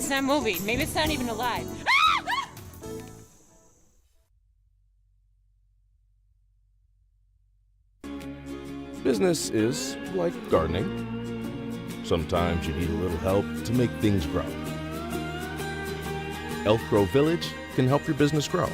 It's not moving. Maybe it's not even alive. Business is like gardening. Sometimes you need a little help to make things grow. Elk Grove Village can help your business grow.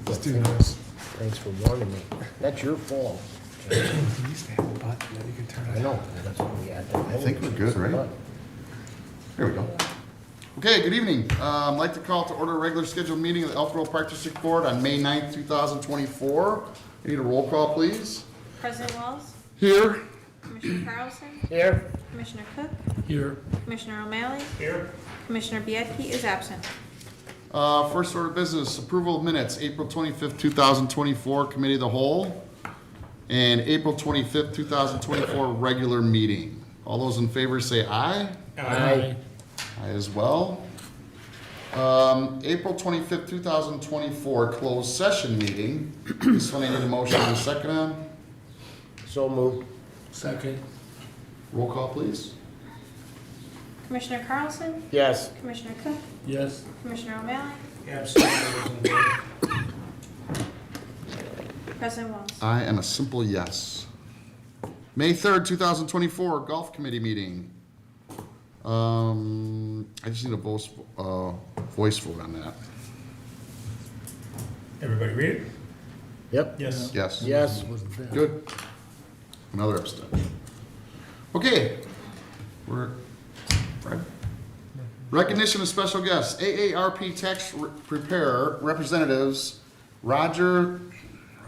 Let's do this. Thanks for warning me. That's your fault. You used to have a button that you could turn. I know, that's what we had. I think we're good, right? Here we go. Okay, good evening. I'd like to call to order a regular scheduled meeting of the Elk Grove Park District Board on May 9th, 2024. I need a roll call, please. President Walls? Here. Commissioner Carlson? Here. Commissioner Cook? Here. Commissioner O'Malley? Here. Commissioner Biedke is absent. First order of business, approval of minutes, April 25th, 2024, Committee of the Whole, and April 25th, 2024, regular meeting. All those in favor say aye. Aye. Aye as well. April 25th, 2024, closed session meeting. This one I need a motion and a second on. So moved. Second. Roll call, please. Commissioner Carlson? Yes. Commissioner Cook? Yes. Commissioner O'Malley? Absolutely. President Walls? I am a simple yes. May 3rd, 2024, Golf Committee meeting. I just need a voice vote on that. Everybody read it? Yep. Yes. Yes. Yes. Good. Another abstention. Okay. We're Fred. Recognition of special guests. AARP tax preparer representatives Roger,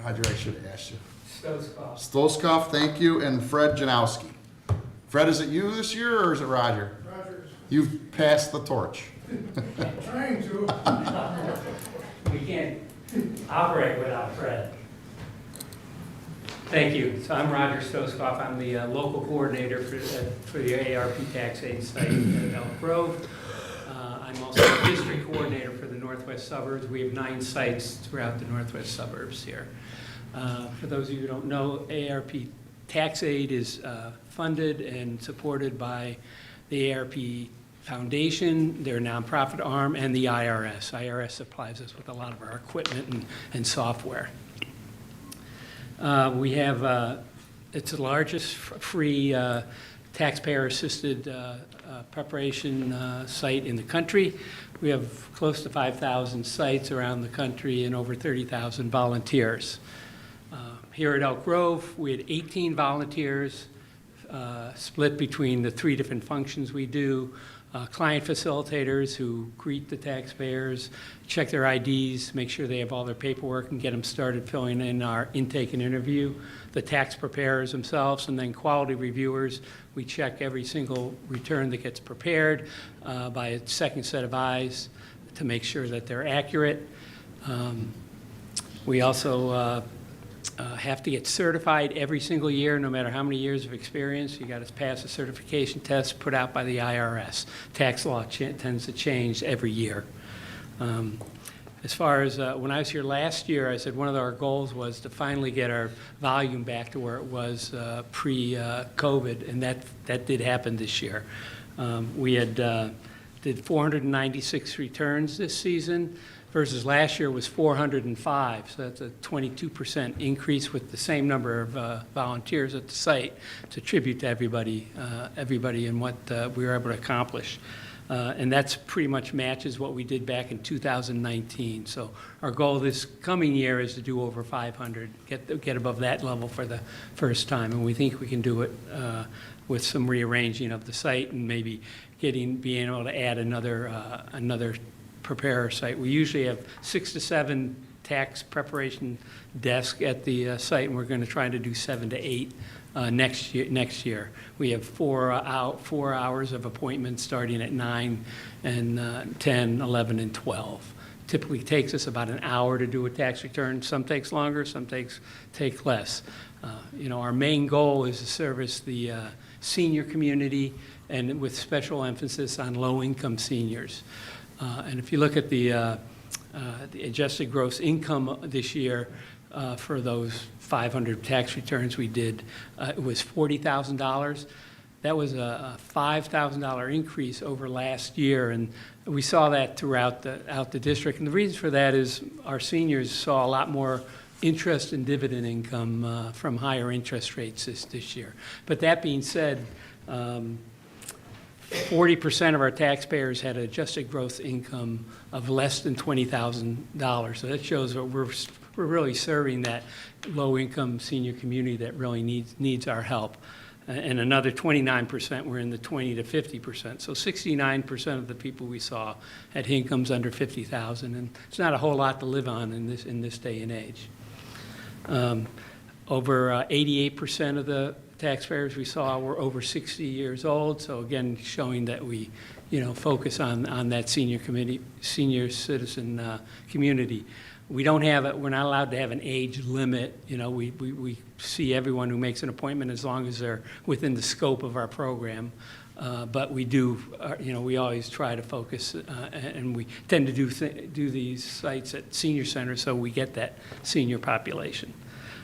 I should have asked you. Stoskopf, thank you, and Fred Janowski. Fred, is it you this year or is it Roger? Rogers. You've passed the torch. Trying to. We can't operate without Fred. Thank you. So I'm Roger Stoskopf. I'm the local coordinator for the ARP tax aid site at Elk Grove. I'm also the district coordinator for the Northwest Suburbs. We have 9 sites throughout the Northwest Suburbs here. For those of you who don't know, ARP tax aid is funded and supported by the ARP Foundation, their nonprofit arm, and the IRS. IRS supplies us with a lot of our equipment and software. We have, it's the largest free taxpayer-assisted preparation site in the country. We have close to 5,000 sites around the country and over 30,000 volunteers. Here at Elk Grove, we had 18 volunteers split between the 3 different functions we do. client facilitators who greet the taxpayers, check their IDs, make sure they have all their paperwork, and get them started filling in our intake and interview, the tax preparers themselves, and then quality reviewers. We check every single return that gets prepared by a second set of eyes to make sure that they're accurate. We also have to get certified every single year, no matter how many years of experience. You got to pass a certification test put out by the IRS. Tax law tends to change every year. As far as when I was here last year, I said one of our goals was to finally get our volume back to where it was pre-COVID, and that did happen this year. We had did 496 returns this season, versus last year was 405, so that's a 22% increase with the same number of volunteers at the site. It's a tribute to everybody and what we were able to accomplish. And that's pretty much matches what we did back in 2019. So our goal this coming year is to do over 500, get above that level for the first time, and we think we can do it with some rearranging of the site and maybe being able to add another preparer site. We usually have 6 to 7 tax preparation desks at the site, and we're going to try to do 7 to 8 next year. We have 4 hours of appointments starting at 9 and 10, 11, and 12. Typically takes us about an hour to do a tax return. Some takes longer, some take less. Our main goal is to service the senior community, and with special emphasis on low-income seniors. And if you look at the adjusted gross income this year for those 500 tax returns we did, it was $40,000. That was a $5,000 increase over last year, and we saw that throughout the district. And the reason for that is our seniors saw a lot more interest and dividend income from higher interest rates this year. But that being said, 40% of our taxpayers had adjusted gross income of less than $20,000. So that shows that we're really serving that low-income senior community that really needs our help. And another 29% were in the 20 to 50%. So 69% of the people we saw had incomes under $50,000, and it's not a whole lot to live on in this day and age. Over 88% of the taxpayers we saw were over 60 years old, so again, showing that we, focus on that senior citizen community. We're not allowed to have an age limit. We see everyone who makes an appointment as long as they're within the scope of our program. But we do, we always try to focus, and we tend to do these sites at senior centers so we get that senior population.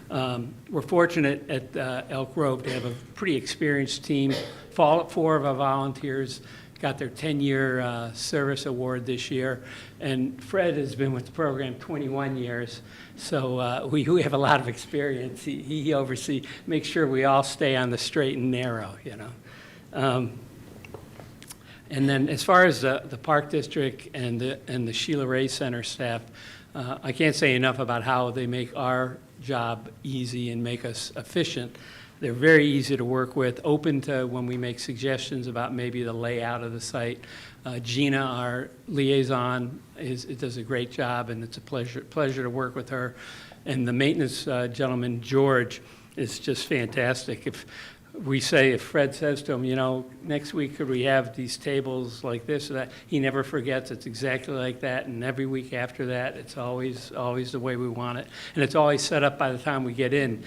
We're fortunate at Elk Grove to have a pretty experienced team. 4 of our volunteers got their 10-year service award this year, and Fred has been with the program 21 years, so we have a lot of experience. He makes sure we all stay on the straight and narrow, And then as far as the Park District and the Sheila Ray Center staff, I can't say enough about how they make our job easy and make us efficient. They're very easy to work with, open to when we make suggestions about maybe the layout of the site. Gina, our liaison, does a great job, and it's a pleasure to work with her. And the maintenance gentleman, George, is just fantastic. If Fred says to him, next week could we have these tables like this or that, he never forgets. It's exactly like that, and every week after that, it's always the way we want it. And it's always set up by the time we get in.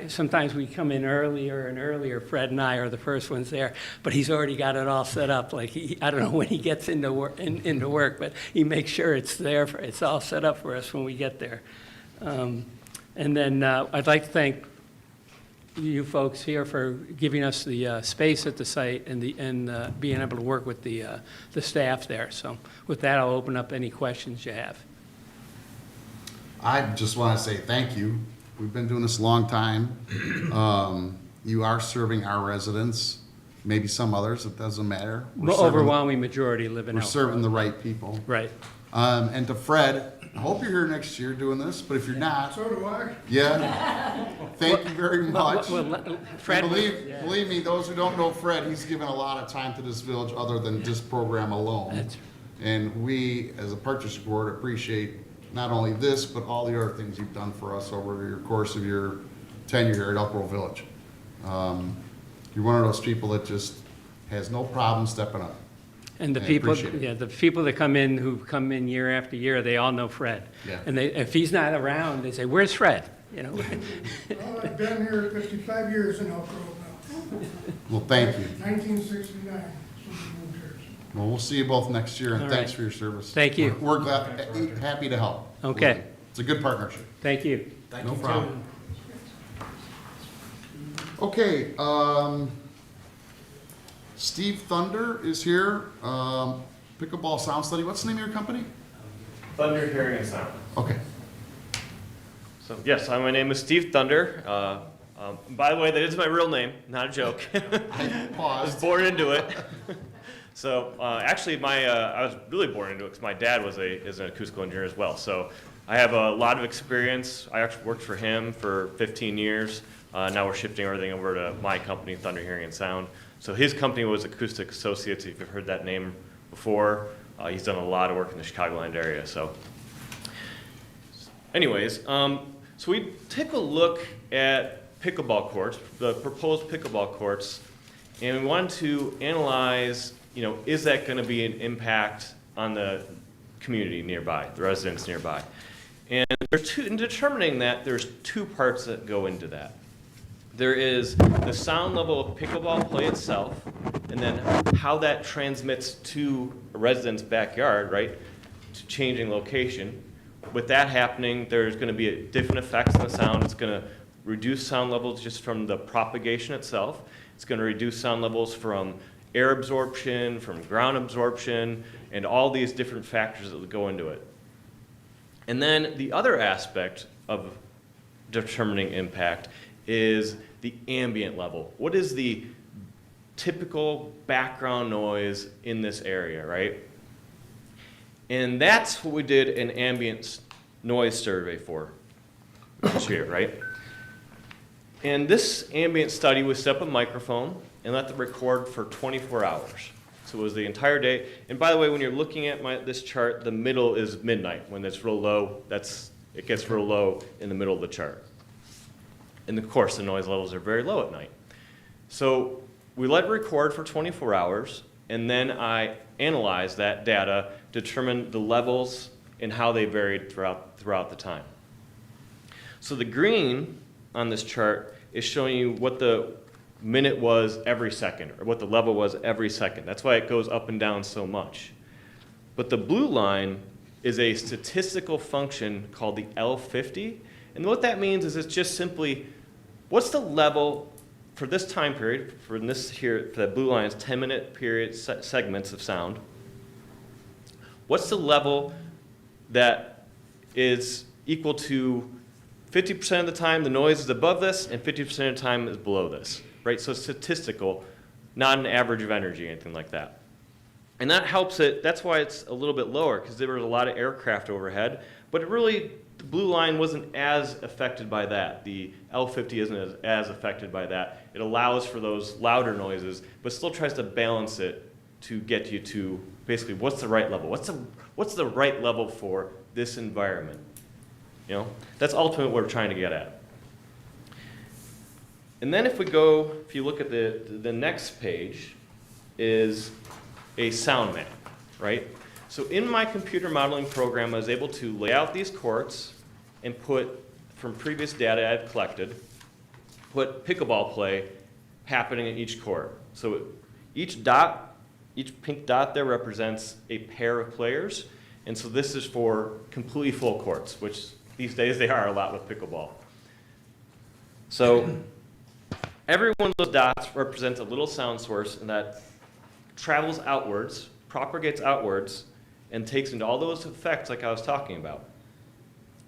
Sometimes we come in earlier and earlier, Fred and I are the first ones there, but he's already got it all set up. I don't know when he gets into work, but he makes sure it's there, it's all set up for us when we get there. And then I'd like to thank you folks here for giving us the space at the site and being able to work with the staff there. So with that, I'll open up any questions you have. I just want to say thank you. We've been doing this a long time. You are serving our residents, maybe some others, it doesn't matter. Overwhelming majority live in Elk Grove. We're serving the right people. Right. And to Fred, I hope you're here next year doing this, but if you're not, So do I. yeah, thank you very much. Fred, And believe me, those who don't know Fred, he's given a lot of time to this village other than this program alone. And we, as a purchase board, appreciate not only this, but all the other things you've done for us over your course of your tenure here at Elk Grove Village. You're one of those people that just has no problem stepping up. and the I people, appreciate it. yeah, the people that come in, who come in year after year, they all know Fred. Yeah. And if he's not around, they say, where's Fred? You know? Well, I've been here 55 years in Elk Grove now, Well, thank you. 1969, so we moved here. Well, we'll see you both next year, and All thanks right. for your service. Thank you. We're glad, happy to help. Okay. It's a good partnership. Thank you. No problem. Okay, Steve Thunder is here, Pickleball Sound Study. What's the name of your company? Thunder Hearing and Sound. Okay. So yes, my name is Steve Thunder. By the way, that is my real name, not a joke. I I was paused. born into it. So actually, I was really born into it because my dad is an acoustical engineer as well. So I have a lot of experience. I actually worked for him for 15 years. Now we're shifting everything over to my company, Thunder Hearing and Sound. So his company was Acoustic Associates, if you've heard that name before. He's done a lot of work in the Chicagoland area. So anyways, so we take a look at pickleball courts, the proposed pickleball courts, and we wanted to analyze, is that going to be an impact on the community nearby, the residents nearby? And in determining that, there's two parts that go into that. There is the sound level of pickleball play itself, and then how that transmits to a resident's backyard, right, to changing location. With that happening, there's going to be different effects on the sound. It's going to reduce sound levels just from the propagation itself. It's going to reduce sound levels from air absorption, from ground absorption, and all these different factors that go into it. And then the other aspect of determining impact is the ambient level. What is the typical background noise in this area, right? And that's what we did an ambient noise survey for this year, right? And this ambient study, we set up a microphone and let them record for 24 hours. So it was the entire day. And by the way, when you're looking at this chart, the middle is midnight. When it's real low, it gets real low in the middle of the chart. And of course, the noise levels are very low at night. So we let it record for 24 hours, and then I analyzed that data, determined the levels and how they varied throughout the time. So the green on this chart is showing you what the minute was every second, or what the level was every second. That's why it goes up and down so much. But the blue line is a statistical function called the L50. And what that means is it's just simply, what's the level for this time period, for this here, for that blue line is 10-minute period segments of sound. What's the level that is equal to 50% of the time the noise is above this and 50% of the time is below this, right? So it's statistical, not an average of energy, anything like that. And that helps it, that's why it's a little bit lower, because there was a lot of aircraft overhead, but it really, the blue line wasn't as affected by that. The L50 isn't as affected by that. It allows for those louder noises, but still tries to balance it to get you to basically what's the right level? What's the right level for this environment? That's ultimately what we're trying to get at. And then if you look at the next page, is a sound map, right? So in my computer modeling program, I was able to lay out these courts and put, from previous data I've collected, put pickleball play happening in each court. So each pink dot there represents a pair of players. And so this is for completely full courts, which these days they are a lot with pickleball. So every one of those dots represents a little sound source, and that travels outwards, propagates outwards, and takes into all those effects like I was talking about.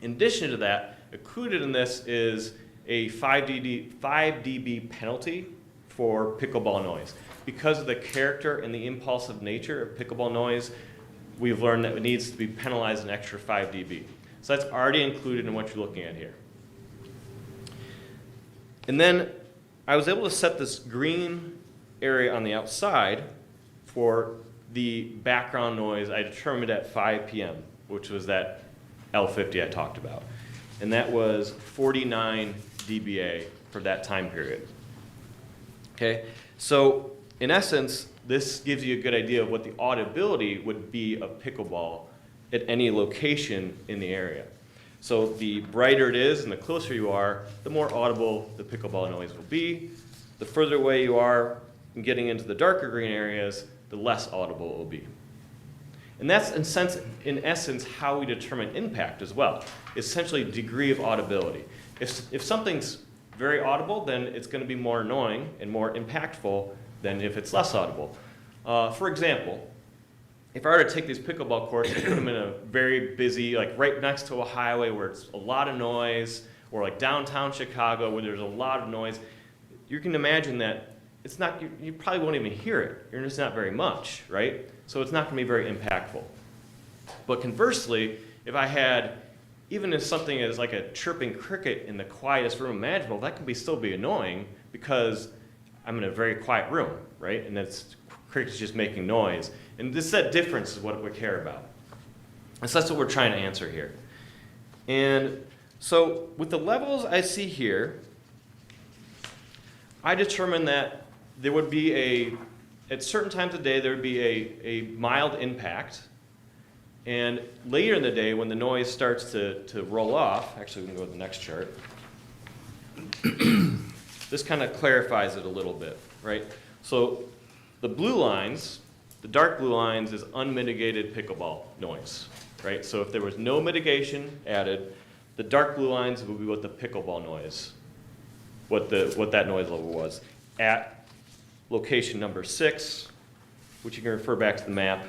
In addition to that, included in this is a 5 dB penalty for pickleball noise. Because of the character and the impulsive nature of pickleball noise, we've learned that it needs to be penalized an extra 5 dB. So that's already included in what you're looking at here. And then I was able to set this green area on the outside for the background noise I determined at 5 p.m., which was that L50 I talked about. And that was 49 dBA for that time period. Okay, so in essence, this gives you a good idea of what the audibility would be of pickleball at any location in the area. So the brighter it is and the closer you are, the more audible the pickleball noise will be. The further away you are in getting into the darker green areas, the less audible it will be. And that's in essence how we determine impact as well. Essentially degree of audibility. If something's very audible, then it's going to be more annoying and more impactful than if it's less audible. For example, if I were to take these pickleball courts and put them in a very busy, like right next to a highway where it's a lot of noise, or like downtown Chicago where there's a lot of noise, you can imagine that it's not, you probably won't even hear it. You're just not very much, right? So it's not going to be very impactful. But conversely, if I had, even if something is like a chirping cricket in the quietest room imaginable, that can still be annoying because I'm in a very quiet room, right? And that's cricket's just making noise. And that difference is what we care about. And so that's what we're trying to answer here. And so with the levels I see here, I determined that there would be at certain times of the day, there would be a mild impact. And later in the day, when the noise starts to roll off, actually we can go to the next chart. This kind of clarifies it a little bit, right? So the blue lines, the dark blue lines is unmitigated pickleball noise, right? So if there was no mitigation added, the dark blue lines would be what the pickleball noise, what that noise level was. At location number 6, which you can refer back to the map,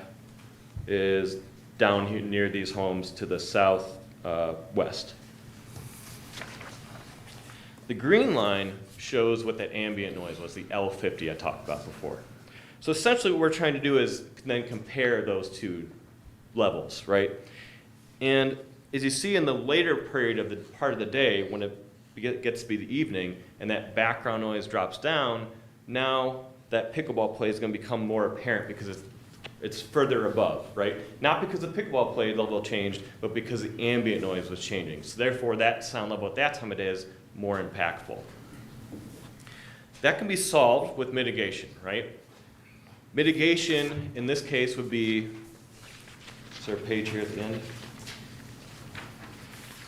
is down here near these homes to the southwest. The green line shows what that ambient noise was, the L50 I talked about before. So essentially what we're trying to do is then compare those two levels, right? And as you see in the later period of the part of the day, when it gets to be the evening and that background noise drops down, now that pickleball play is going to become more apparent because it's further above, right? Not because the pickleball play level changed, but because the ambient noise was changing. So therefore, that sound level at that time of day is more impactful. That can be solved with mitigation, right? Mitigation in this case would be, is there a page here at the end?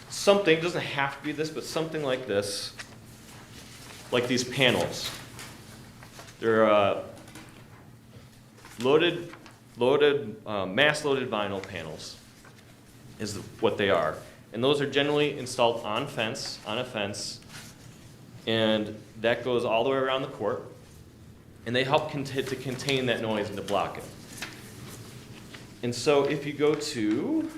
Something, doesn't have to be this, but something like this, like these panels. They're mass-loaded vinyl panels is what they are. And those are generally installed on a fence, and that goes all the way around the court. And they help to contain that noise and to block it. And so if you go to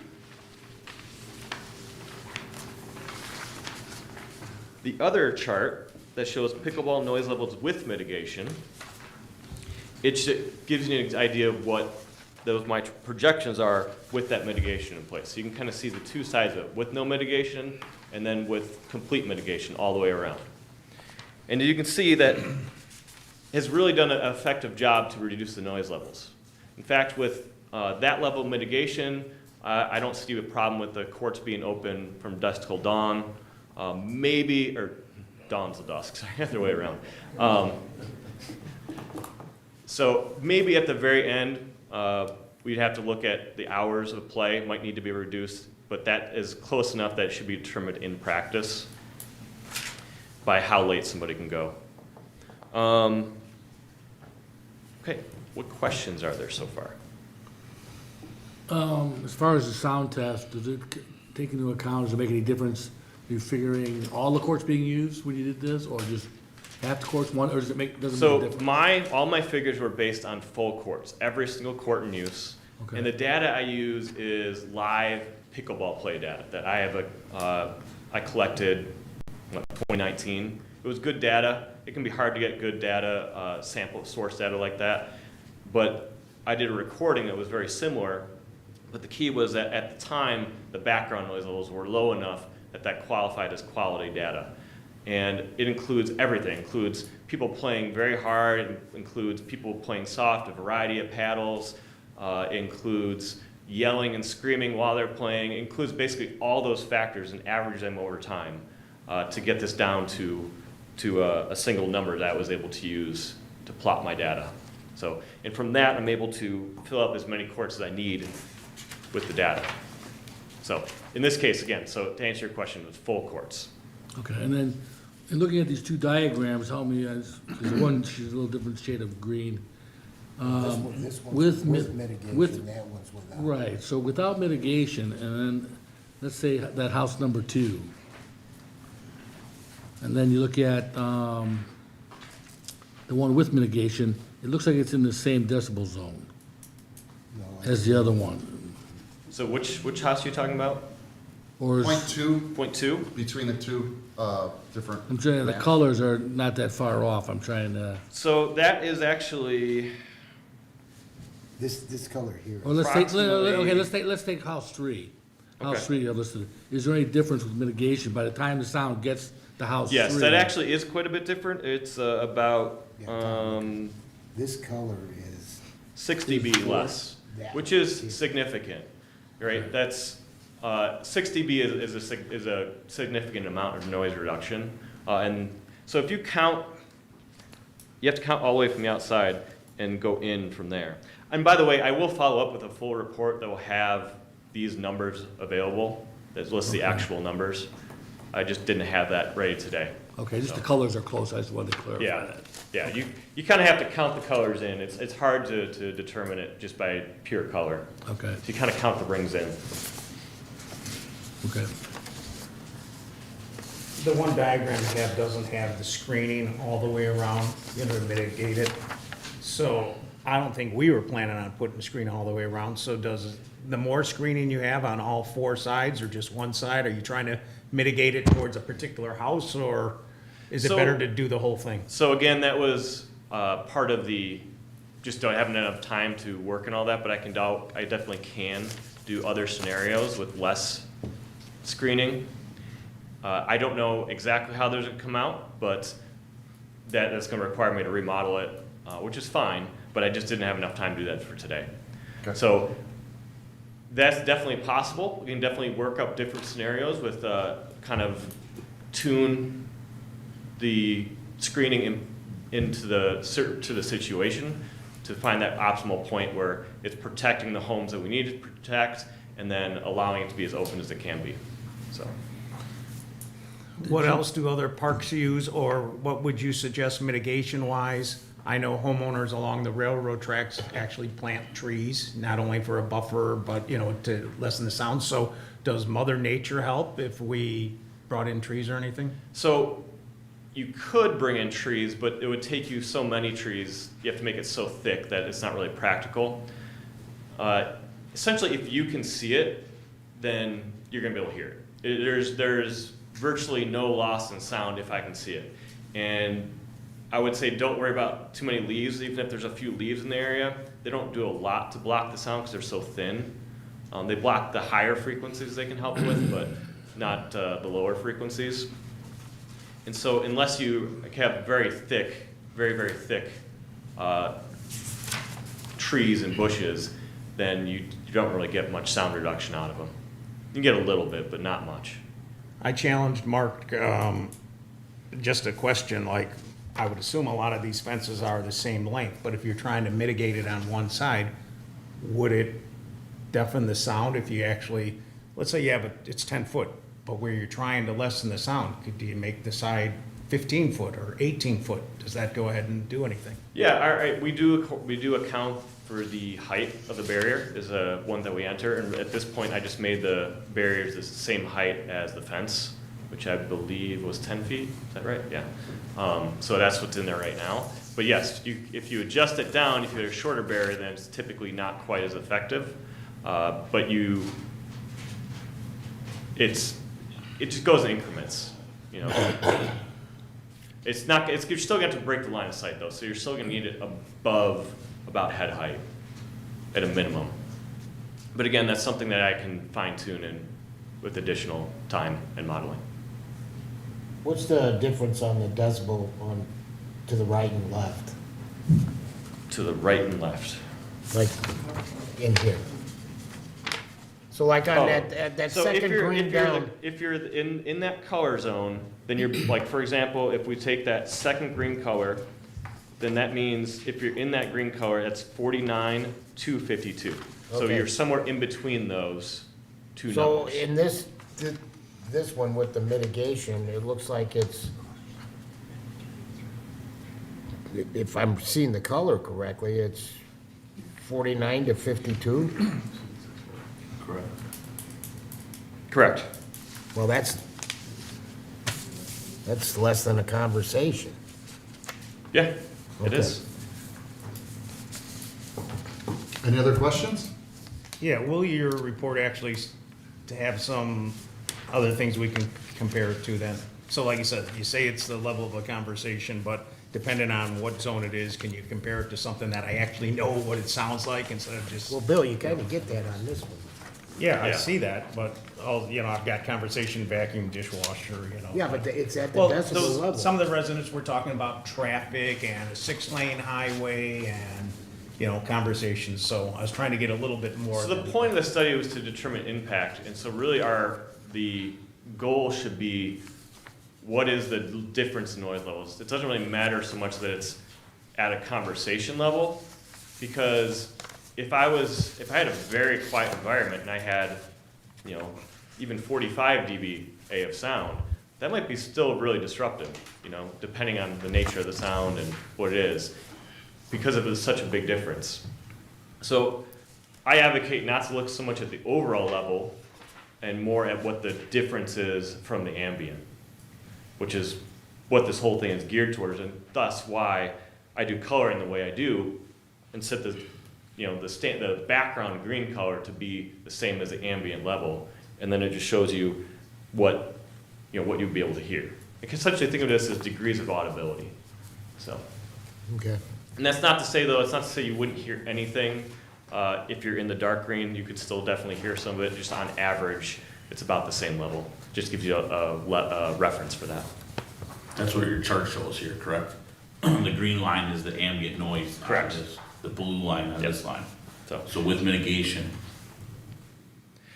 the other chart that shows pickleball noise levels with mitigation, it gives you an idea of what my projections are with that mitigation in place. So you can kind of see the two sides of it, with no mitigation and then with complete mitigation all the way around. And you can see that has really done an effective job to reduce the noise levels. In fact, with that level of mitigation, I don't see a problem with the courts being open from dusk till dawn. Maybe, or dawn till dusk, sorry, other way around. So maybe at the very end, we'd have to look at the hours of play, might need to be reduced, but that is close enough that it should be determined in practice by how late somebody can go. Okay, what questions are there so far? As far as the sound test, does it take into account, does it make any difference? Are you figuring all the courts being used when you did this, or just half the courts, one, or doesn't it make a difference? All my figures were based on full courts, every single court in use. Okay. And the data I use is live pickleball play data that I have I collected, 2019. It was good data. It can be hard to get good data, sample source data like that. But I did a recording that was very similar But the key was that at the time, the background noise levels were low enough that that qualified as quality data. And it includes everything. It includes people playing very hard, it includes people playing soft, a variety of paddles, it includes yelling and screaming while they're playing. It includes basically all those factors and averages them over time to get this down to a single number that I was able to use to plot my data. So, and from that, I'm able to fill up as many courts as I need with the data. So, in this case, again, so to answer your question, it was full courts. Okay, and then, in looking at these two diagrams, help me, because one, she's a little different shade of green. This one's with with mi- mitigation, with- that one's without. Right, so without mitigation, and then, let's say that house number 2. And then you look at, the one with mitigation, it looks like it's in the same decibel zone No, as the other one. So which house are you talking about? Or, Point is- 2 .2? between the two different. I'm trying, the maps. colors are not that far off, I'm trying to, So that is actually, this color here. or let's take, Approximately- okay, let's take house 3. House Okay. 3 you listed. Is there any difference with mitigation by the time the sound gets to house 3? yes, that actually is quite a bit different. It's about Yeah, Tom, This color is, 6 dB less, that. which is significant, right? That's, 6 dB is a significant amount of noise reduction. And so if you count, you have to count all the way from the outside and go in from there. And by the way, I will follow up with a full report that will have these numbers available, that lists the actual numbers. I just didn't have that ready today. Okay, just the colors are close, I just wanted to clarify Yeah, that. yeah, you kind of have to count the colors in. It's hard to determine it just by pure color. Okay, So you kind of count the rings in. okay. The one diagram you have doesn't have the screening all the way around, you know, to mitigate it. So I don't think we were planning on putting the screen all the way around. So does the more screening you have on all 4 sides or just one side, are you trying to mitigate it towards a particular house, or is it So- better to do the whole thing? So again, that was part of the, just don't have enough time to work and all that, but I definitely can do other scenarios with less screening. I don't know exactly how those would come out, but that's going to require me to remodel it, which is fine, but I just didn't have enough time to do that for today. Okay. So that's definitely possible. We can definitely work up different scenarios with kind of tune the screening into the situation to find that optimal point where it's protecting the homes that we need to protect and then allowing it to be as open as it can be. So. What else do other parks use, or what would you suggest mitigation-wise? I know homeowners along the railroad tracks actually plant trees, not only for a buffer, but, you know, to lessen the sound. So does Mother Nature help if we brought in trees or anything? So you could bring in trees, but it would take you so many trees, you have to make it so thick that it's not really practical. Essentially, if you can see it, then you're gonna be able to hear it. There's virtually no loss in sound if I can see it. And I would say don't worry about too many leaves, even if there's a few leaves in the area. They don't do a lot to block the sound because they're so thin. They block the higher frequencies they can help with, but not the lower frequencies. And so unless you have very thick, very thick trees and bushes, then you don't really get much sound reduction out of them. You can get a little bit, but not much. I challenged Mark, just a question, like, I would assume a lot of these fences are the same length, but if you're trying to mitigate it on one side, would it deafen the sound if you actually, let's say it's 10 foot, but where you're trying to lessen the sound, do you make the side 15 foot or 18 foot? Does that go ahead and do anything? Yeah, we do account for the height of the barrier is one that we enter, and at this point I just made the barriers the same height as the fence, which I believe was 10 feet. Is that right? Yeah. So that's what's in there right now. But yes, if you adjust it down, if you have a shorter barrier, then it's typically not quite as effective. But it just goes in increments, you know. You're still going to have to break the line of sight though, so you're still going to need it above about head height at a minimum. But again, that's something that I can fine tune in with additional time and modeling. What's the difference on the decibel on, to the right and left, To the right and left. like in here? So like on Oh. that So second green down, if you're in that color zone, then you're, like, for example, if we take that second green color, then that means if you're in that green color, that's 49 to 52. So Okay. you're somewhere in between those two so numbers. in this one with the mitigation, it looks like it's, if I'm seeing the color correctly, it's 49 to 52? Correct. Well, that's less than a conversation. Yeah, it Okay. is. Any other questions? Yeah, will your report actually to have some other things we can compare it to then? So like you said, you say it's the level of a conversation, but depending on what zone it is, can you compare it to something that I actually know what it sounds like instead of just? Well, Bill, you kind of get that on this one. Yeah, I Yeah. see that, but I've got conversation, vacuum, dishwasher, Yeah, but it's at the Well, decibel level. some of the residents were talking about traffic and a 6-lane highway and, conversations, so I was trying to get a little bit more. So the point of the study was to determine impact, and so really the goal should be, what is the difference in noise levels? It doesn't really matter so much that it's at a conversation level, because if I had a very quiet environment and I had, even 45 dBA of sound, that might be still really disruptive, depending on the nature of the sound and what it is, because it was such a big difference. So I advocate not to look so much at the overall level and more at what the difference is from the ambient, which is what this whole thing is geared towards, and thus why I do coloring the way I do and set the background green color to be the same as the ambient level, and then it just shows you what you'd be able to hear. You can essentially think of this as degrees of audibility. So. Okay. And that's not to say, though, it's not to say you wouldn't hear anything. If you're in the dark green, you could still definitely hear some of it. Just on average, it's about the same level. Just gives you a reference for that. That's what your chart shows here, correct? The green line is the ambient noise. Correct. The blue line on Yep. this line. So. So with mitigation.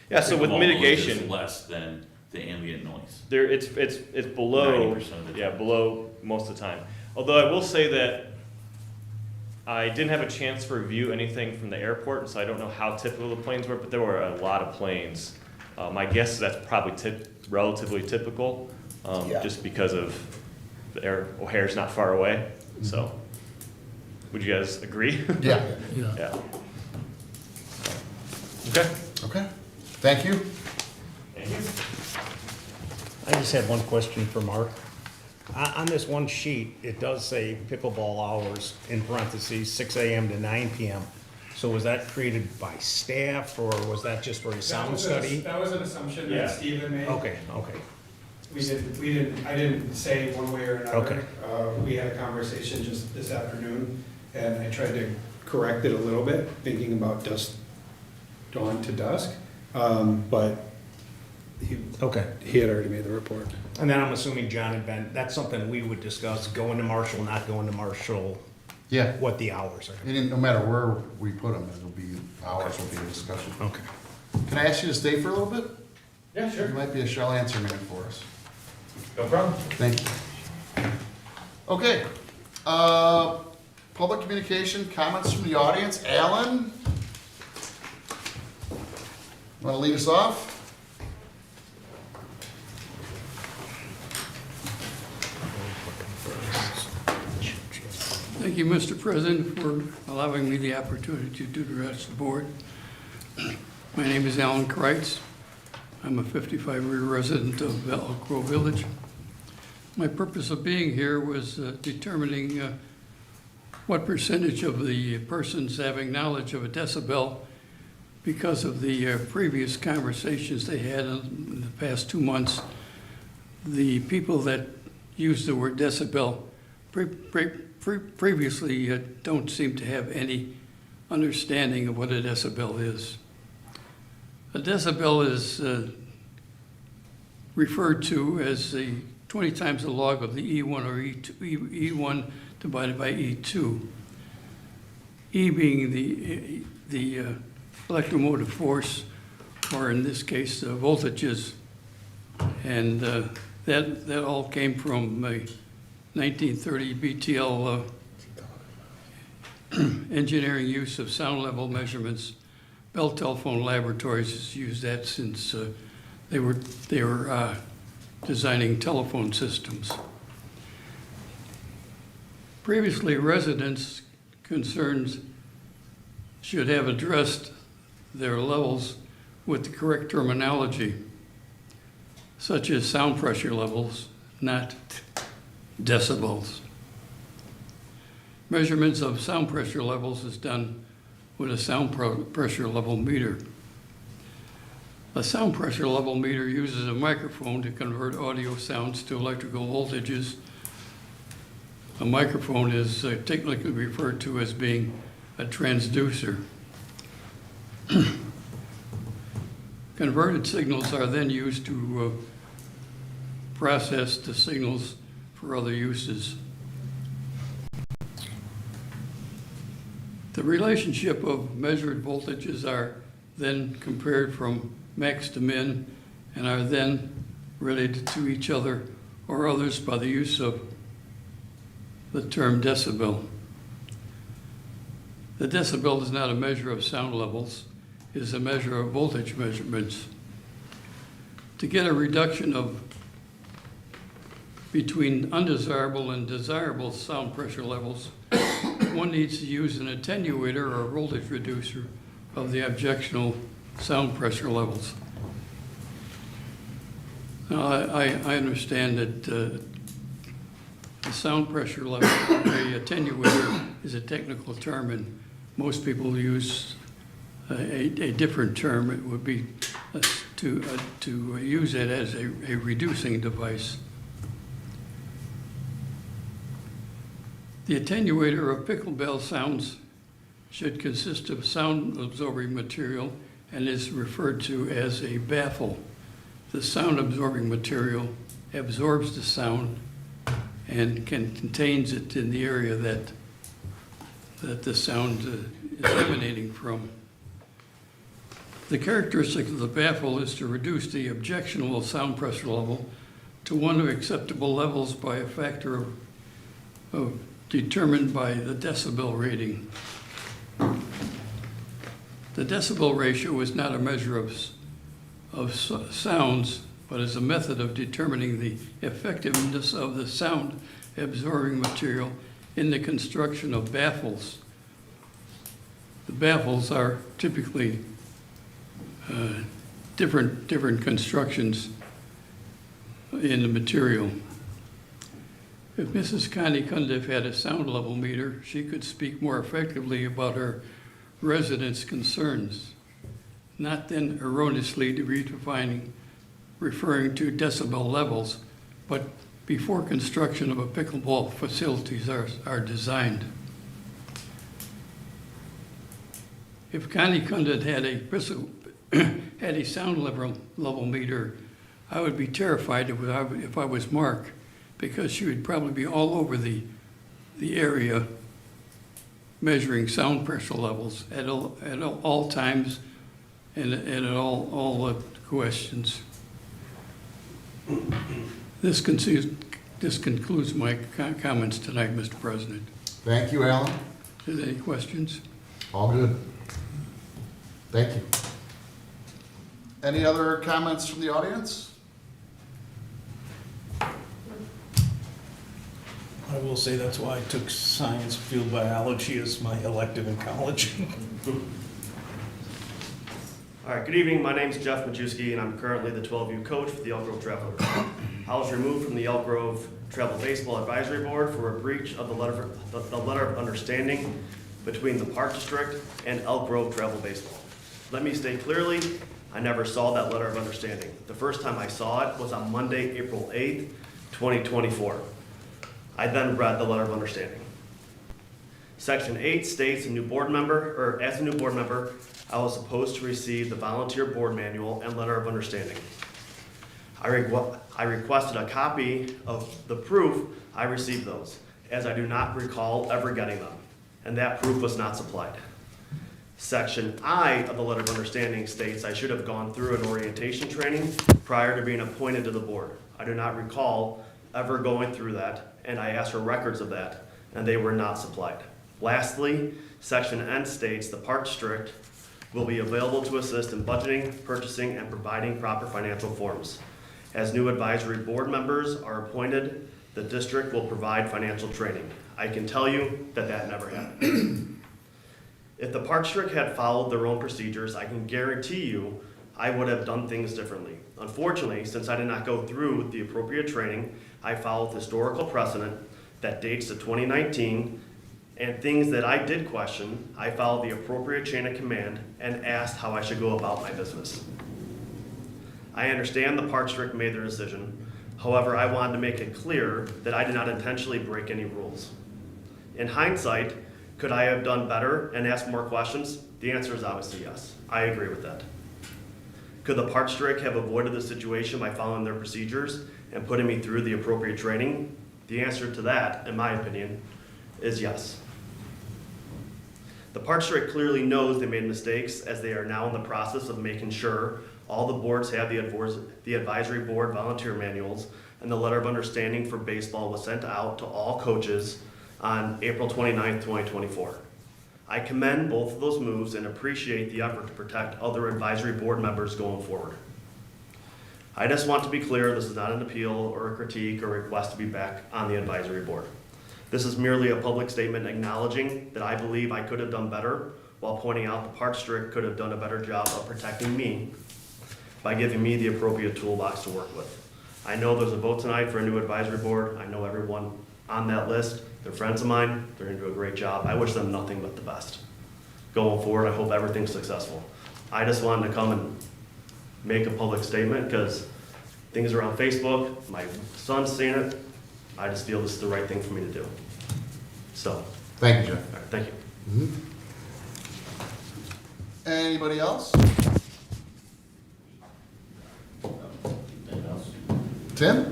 Yeah. So with pickleball noise mitigation, is less than the ambient noise. it's below. 90% of the Yeah, time. below most of the time. Although I will say that I didn't have a chance to review anything from the airport, so I don't know how typical the planes were, but there were a lot of planes. My guess is that's probably relatively typical, Yeah. just because of O'Hare's not far away. So, would you guys agree? Yeah. Yeah. Yeah. Okay. Okay. Thank you. Thank you. I just had one question for Mark. On this one sheet, it does say pickleball hours in parentheses, 6 a.m. to 9 p.m. So was that created by staff, or was that just for a sound study? That was an assumption Yeah. that Stephen made. Okay. I didn't say one way or another. Okay. We had a conversation just this afternoon, and I tried to correct it a little bit, thinking about dawn to dusk. But Okay. he had already made the report. And then I'm assuming John and Ben, that's something we would discuss, going to Marshall, not going to Marshall, Yeah. what the hours are. And no matter where we put them, hours will be a discussion. Okay. Can I ask you to stay for a little bit? Yeah, You might be a shall answer man for us. No problem. Thank you. Okay, public communication, comments from the audience. Alan? Want to lead us off? Thank you, Mr. President, for allowing me the opportunity to address the board. My name is Alan Kreitz. I'm a 55-year resident of Elk Grove Village. My purpose of being here was determining what percentage of the persons having knowledge of a decibel, because of the previous conversations they had in the past 2 months, the people that use the word decibel previously don't seem to have any understanding of what a decibel is. A decibel is referred to as the 20 times the log of the E1 or E1 divided by E2. E being the electromotive force, or in this case, the voltages. And that all came from a 1930 BTL engineering use of sound level measurements. Bell Telephone Laboratories has used that since they were designing telephone systems. Previously, residents' concerns should have addressed their levels with the correct terminology, such as sound pressure levels, not decibels. Measurements of sound pressure levels is done with a sound pressure level meter. A sound pressure level meter uses a microphone to convert audio sounds to electrical voltages. A microphone is technically referred to as being a transducer. Converted signals are then used to process the signals for other uses. The relationship of measured voltages are then compared from max to min and are then related to each other or others by the use of the term decibel. The decibel is not a measure of sound levels, it is a measure of voltage measurements. To get a reduction of between undesirable and desirable sound pressure levels, one needs to use an attenuator or voltage reducer of the objectional sound pressure levels. Now, I understand that the sound pressure level, the attenuator is a technical term, and most people use a different term. It would be to use it as a reducing device. The attenuator of picklebell sounds should consist of sound absorbing material and is referred to as a baffle. The sound absorbing material absorbs the sound and contains it in the area that the sound is emanating from. The characteristic of the baffle is to reduce the objectionable sound pressure level to one of acceptable levels by a factor of determined by the decibel rating. The decibel ratio is not a measure of sounds, but is a method of determining the effectiveness of the sound absorbing material in the construction of baffles. The baffles are typically different constructions in the material. If Mrs. Connie Cundiff had a sound level meter, she could speak more effectively about her residents' concerns, not then erroneously referring to decibel levels, but before construction of a pickleball facilities are designed. If Connie Cundiff had a sound level meter, I would be terrified if I was Mark, because she would probably be all over the area measuring sound pressure levels at all times and at all questions. This concludes my comments tonight, Mr. President. Thank you, Alan. Are there any questions? All good. Thank you. Any other comments from the audience? I will say that's why I took science field biology as my elective in college. All right, good evening. My name is Jeff Majewski, and I'm currently the 12U coach for the Elk Grove Travelers. I was removed from the Elk Grove Travel Baseball Advisory Board for a breach of the letter of understanding between the Park District and Elk Grove Travel Baseball. Let me state clearly, I never saw that letter of understanding. The first time I saw it was on Monday, April 8th, 2024. I then read the letter of understanding. Section 8 states as a new board member, I was supposed to receive the volunteer board manual and letter of understanding. I requested a copy of the proof I received those, as I do not recall ever getting them, and that proof was not supplied. Section I of the letter of understanding states I should have gone through an orientation training prior to being appointed to the board. I do not recall ever going through that, and I asked for records of that, and they were not supplied. Lastly, Section N states the Park District will be available to assist in budgeting, purchasing, and providing proper financial forms. As new advisory board members are appointed, the district will provide financial training. I can tell you that that never happened. If the Park District had followed their own procedures, I can guarantee you I would have done things differently. Unfortunately, since I did not go through the appropriate training, I followed historical precedent that dates to 2019, and things that I did question, I followed the appropriate chain of command and asked how I should go about my business. I understand the Park District made their decision. However, I wanted to make it clear that I did not intentionally break any rules. In hindsight, could I have done better and asked more questions? The answer is obviously yes. I agree with that. Could the Park District have avoided the situation by following their procedures and putting me through the appropriate training? The answer to that, in my opinion, is yes. The Park District clearly knows they made mistakes, as they are now in the process of making sure all the boards have the advisory board volunteer manuals, and the letter of understanding for baseball was sent out to all coaches on April 29th, 2024. I commend both of those moves and appreciate the effort to protect other advisory board members going forward. I just want to be clear, this is not an appeal or a critique or request to be back on the advisory board. This is merely a public statement acknowledging that I believe I could have done better, while pointing out the Park District could have done a better job of protecting me by giving me the appropriate toolbox to work with. I know there's a vote tonight for a new advisory board. I know everyone on that list. They're friends of mine. They're gonna do a great job. I wish them nothing but the best. Going forward, I hope everything's successful. I just wanted to come and make a public statement because things are on Facebook. My son's seen it. I just feel this is the right thing for me to do. So. Thank you, Jeff. All right, thank you. Anybody else? Tim?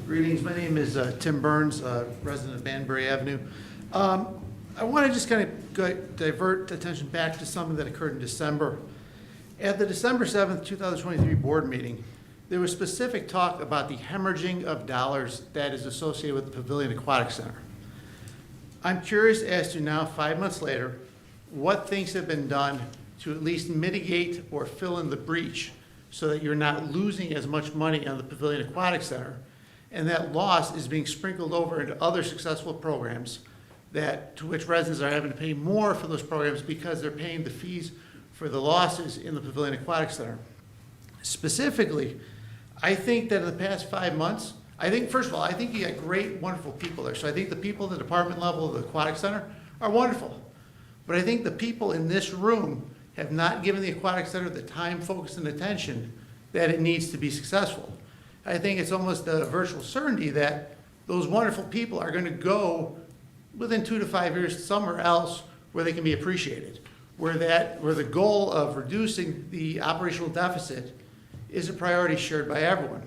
Greetings, my name is Tim Burns, resident of Banbury Avenue. I want to just kind of divert attention back to something that occurred in December. At the December 7th, 2023 board meeting, there was specific talk about the hemorrhaging of dollars that is associated with the Pavilion Aquatic Center. I'm curious as to now, 5 months later, what things have been done to at least mitigate or fill in the breach so that you're not losing as much money on the Pavilion Aquatic Center, and that loss is being sprinkled over into other successful programs to which residents are having to pay more for those programs because they're paying the fees for the losses in the Pavilion Aquatic Center. Specifically, I think that in the past 5 months, first of all, I think you got great, wonderful people there. So I think the people at the department level of the Aquatic Center are wonderful. But I think the people in this room have not given the Aquatic Center the time, focus, and attention that it needs to be successful. I think it's almost a virtual certainty that those wonderful people are going to go within 2 to 5 years somewhere else where they can be appreciated, where the goal of reducing the operational deficit is a priority shared by everyone.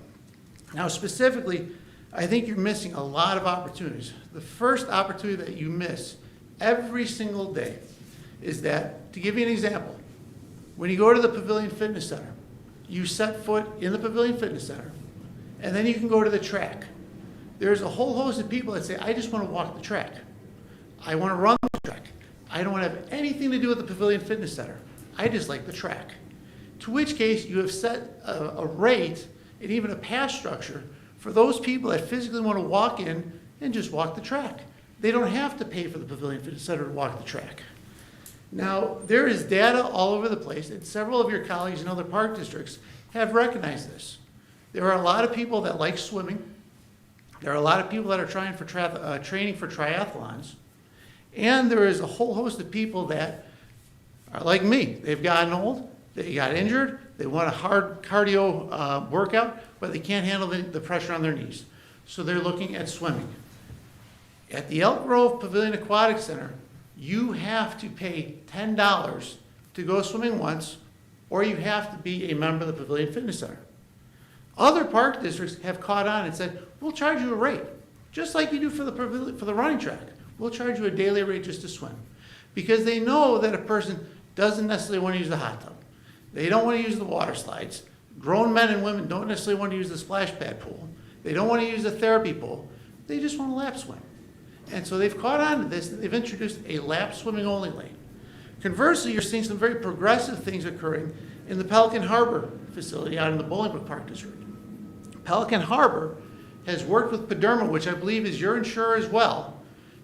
Now, specifically, I think you're missing a lot of opportunities. The first opportunity that you miss every single day is that, to give you an example, when you go to the Pavilion Fitness Center, you set foot in the Pavilion Fitness Center, and then you can go to the track. There's a whole host of people that say, I just want to walk the track. I want to run the track. I don't want to have anything to do with the Pavilion Fitness Center. I just like the track. To which case, you have set a rate and even a pass structure for those people that physically want to walk in and just walk the track. They don't have to pay for the Pavilion Fitness Center to walk the track. Now, there is data all over the place, and several of your colleagues in other park districts have recognized this. There are a lot of people that like swimming. There are a lot of people that are training for triathlons. And there is a whole host of people that are like me. They've gotten old, they got injured, they want a hard cardio workout, but they can't handle the pressure on their knees. so they're looking at swimming. At the Elk Grove Pavilion Aquatic Center, you have to pay $10 to go swimming once, or you have to be a member of the Pavilion Fitness Center. Other park districts have caught on and said, we'll charge you a rate, just like you do for the running track. We'll charge you a daily rate just to swim. Because they know that a person doesn't necessarily want to use the hot tub. They don't want to use the water slides. Grown men and women don't necessarily want to use the splash pad pool. They don't want to use the therapy pool. They just want to lap swim. And so they've caught on to this. They've introduced a lap swimming only lane. Conversely, you're seeing some very progressive things occurring in the Pelican Harbor facility out in the Bolingbrook Park District. Pelican Harbor has worked with Pederma, which I believe is your insurer as well,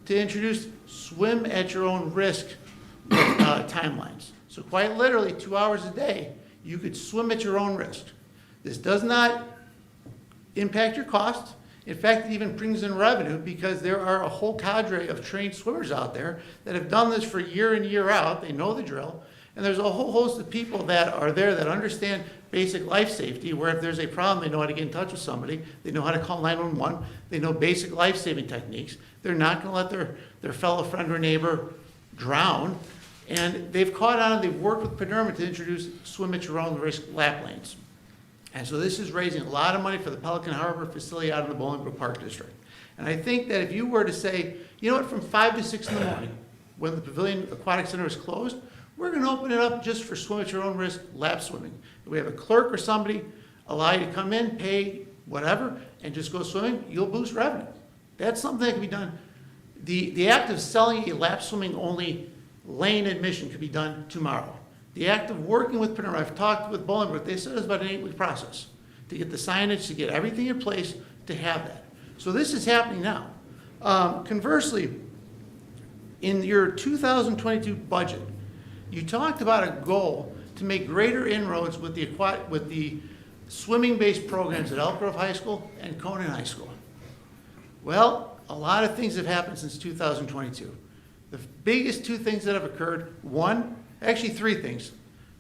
to introduce swim at your own risk timelines. So quite literally, 2 hours a day, you could swim at your own risk. This does not impact your cost. In fact, it even brings in revenue because there are a whole cadre of trained swimmers out there that have done this for year in, year out. They know the drill. And there's a whole host of people that are there that understand basic life safety, where if there's a problem, they know how to get in touch with somebody. They know how to call 911. They know basic life-saving techniques. They're not going to let their fellow friend or neighbor drown. And they've caught on, they've worked with Pederma to introduce swim at your own risk lap lanes. And so this is raising a lot of money for the Pelican Harbor facility out in the Bolingbrook Park District. And I think that if you were to say, you know what, from 5 to 6 in the morning, when the Pavilion Aquatic Center is closed, we're going to open it up just for swim at your own risk lap swimming. If we have a clerk or somebody allow you to come in, pay whatever, and just go swimming, you'll boost revenue. That's something that can be done. The act of selling a lap swimming only lane admission could be done tomorrow. The act of working with Pederma, I've talked with Bolingbrook, they said it's about an 8-week process to get the signage, to get everything in place to have that. So this is happening now. Conversely, in your 2022 budget, you talked about a goal to make greater inroads with the swimming-based programs at Elk Grove High School and Conan High School. Well, a lot of things have happened since 2022. The biggest 2 things that have occurred, actually 3 things.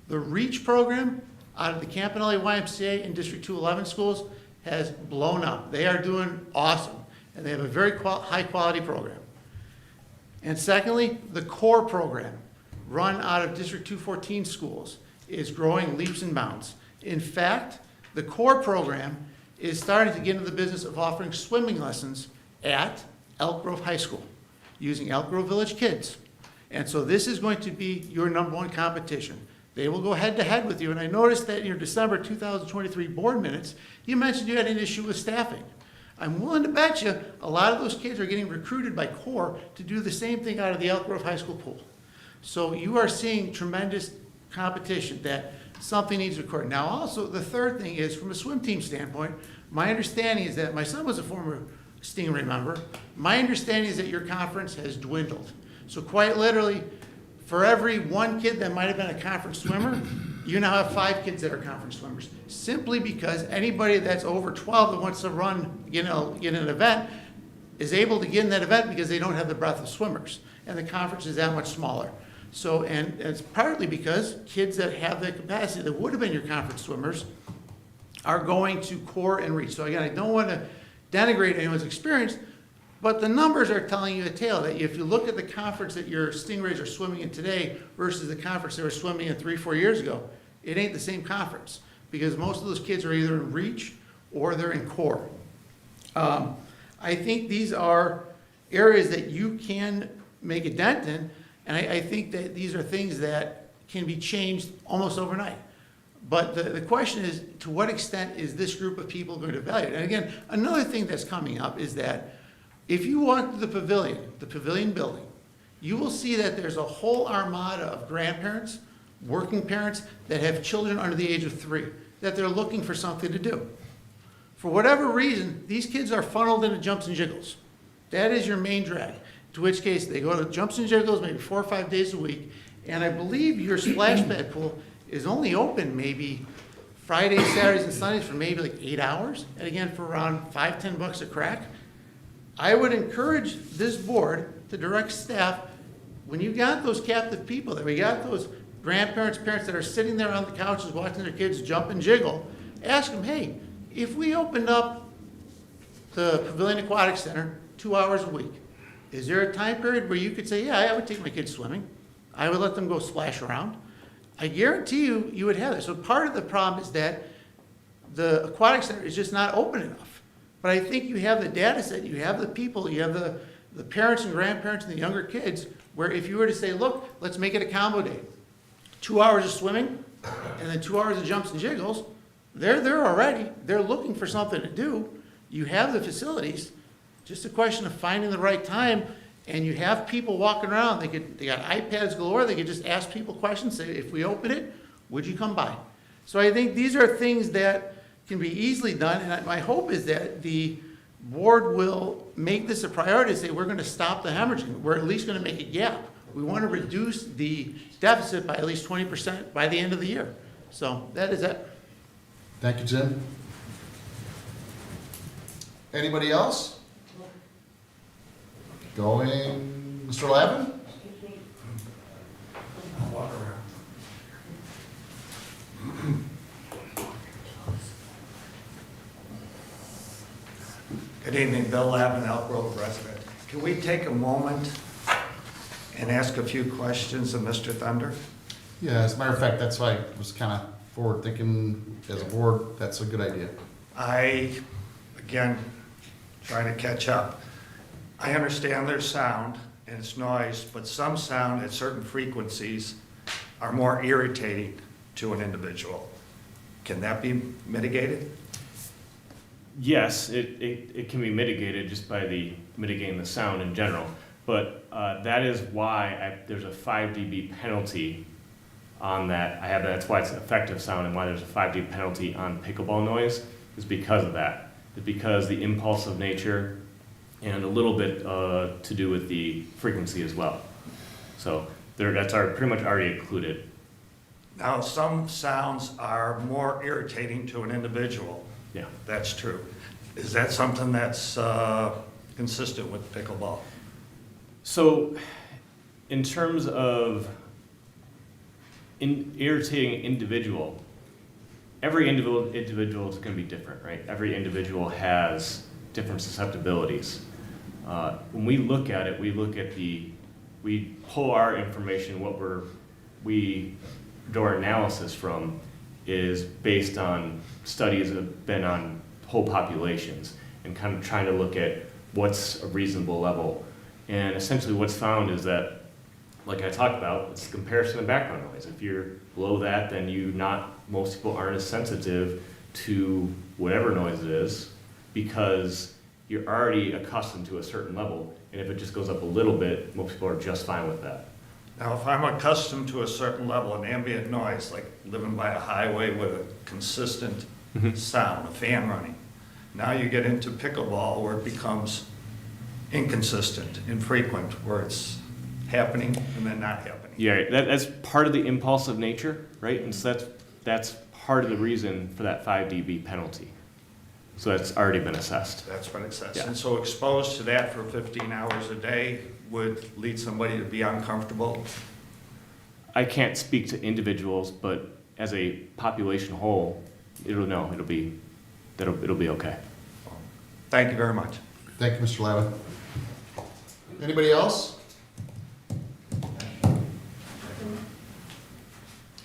The REACH program out of the Campanelli YMCA and District 211 schools has blown up. They are doing awesome, and they have a very high-quality program. And secondly, the CORE program, run out of District 214 schools, is growing leaps and bounds. In fact, the CORE program is starting to get into the business of offering swimming lessons at Elk Grove High School using Elk Grove Village kids. And so this is going to be your #1 competition. They will go head-to-head with you. And I noticed that in your December 2023 board minutes, you mentioned you had an issue with staffing. I'm willing to bet you a lot of those kids are getting recruited by CORE to do the same thing out of the Elk Grove High School pool. So you are seeing tremendous competition that something needs to occur. Now also, the third thing is, from a swim team standpoint, my understanding is that my son was a former Stingray member. My understanding is that your conference has dwindled. So quite literally, for every 1 kid that might have been a conference swimmer, you now have 5 kids that are conference swimmers. Simply because anybody that's over 12 that wants to get an event is able to get in that event because they don't have the breadth of swimmers. And the conference is that much smaller. So, and it's partly because kids that have the capacity that would have been your conference swimmers are going to CORE and REACH. So again, I don't want to denigrate anyone's experience, but the numbers are telling you a tale that if you look at the conference that your Stingrays are swimming in today versus the conference they were swimming in 3-4 years ago, it ain't the same conference because most of those kids are either in REACH or they're in CORE. I think these are areas that you can make a dent in, and I think that these are things that can be changed almost overnight. But the question is, to what extent is this group of people going to value it? And again, another thing that's coming up is that if you walk to the pavilion building, you will see that there's a whole armada of grandparents, working parents that have children under the age of 3, that they're looking for something to do. For whatever reason, these kids are funneled into jumps and jiggles. That is your main drag. To which case, they go to jumps and jiggles maybe 4 or 5 days a week, and I believe your splash pad pool is only open maybe Fridays, Saturdays, and Sundays for maybe like 8 hours, and again for around $5-10 a crack. I would encourage this board to direct staff, when you got those captive people, that we got those grandparents, parents that are sitting there on the couches watching their kids jump and jiggle, ask them, hey, if we opened up the Pavilion Aquatic Center 2 hours a week. Is there a time period where you could say, yeah, I would take my kids swimming? I would let them go splash around. I guarantee you, you would have that. So part of the problem is that the aquatic center is just not open enough. But I think you have the data set, you have the people, you have the parents and grandparents and the younger kids, where if you were to say, look, let's make it a combo day. 2 hours of swimming and then 2 hours of jumps and jiggles, they're there already. They're looking for something to do. You have the facilities. Just a question of finding the right time, and you have people walking around. They got iPads galore. They could just ask people questions. Say, if we open it, would you come by? So I think these are things that can be easily done, and my hope is that the board will make this a priority. Say we're going to stop the hemorrhaging. We're at least going to make a gap. We want to reduce the deficit by at least 20% by the end of the year. So that is it. Thank you, Jim. Anybody else? Going, Mr. Lavin? Good evening, Bill Lavin, Elk Grove resident. Can we take a moment and ask a few questions of Mr. Thunder? Yeah, as a matter of fact, that's why I was kind of forward thinking as a board, that's a good idea. I, again, trying to catch up. I understand there's sound and it's noise, but some sound at certain frequencies are more irritating to an individual. Can that be mitigated? Yes, it can be mitigated just by mitigating the sound in general, but that is why there's a 5 dB penalty on that. That's why it's effective sound, and why there's a 5 dB penalty on pickleball noise is because of that. It's because the impulsive nature and a little bit to do with the frequency as well. So that's pretty much already included. Now, some sounds are more irritating to an individual. Yeah. That's true. Is that something that's consistent with pickleball? So, in terms of irritating individual, every individual is going to be different, right? Every individual has different susceptibilities. When we look at it, we pull our information, we do our analysis from is based on studies that have been on whole populations and kind of trying to look at what's a reasonable level. And essentially what's found is that, like I talked about, it's a comparison of background noise. If you're below that, then most people aren't as sensitive to whatever noise it is because you're already accustomed to a certain level. And if it just goes up a little bit, most people are just fine with that. Now, if I'm accustomed to a certain level of ambient noise, like living by a highway with a consistent sound, a fan running, now you get into pickleball where it becomes inconsistent, infrequent, where it's happening and then not happening. Yeah, that's part of the impulsive nature, right? And so that's part of the reason for that 5 dB penalty. So that's already been assessed. That's been assessed. Yeah. And so exposed to that for 15 hours a day would lead somebody to be uncomfortable? I can't speak to individuals, but as a population whole, it'll be okay. Thank you very much. Thank you, Mr. Lavin. Anybody else?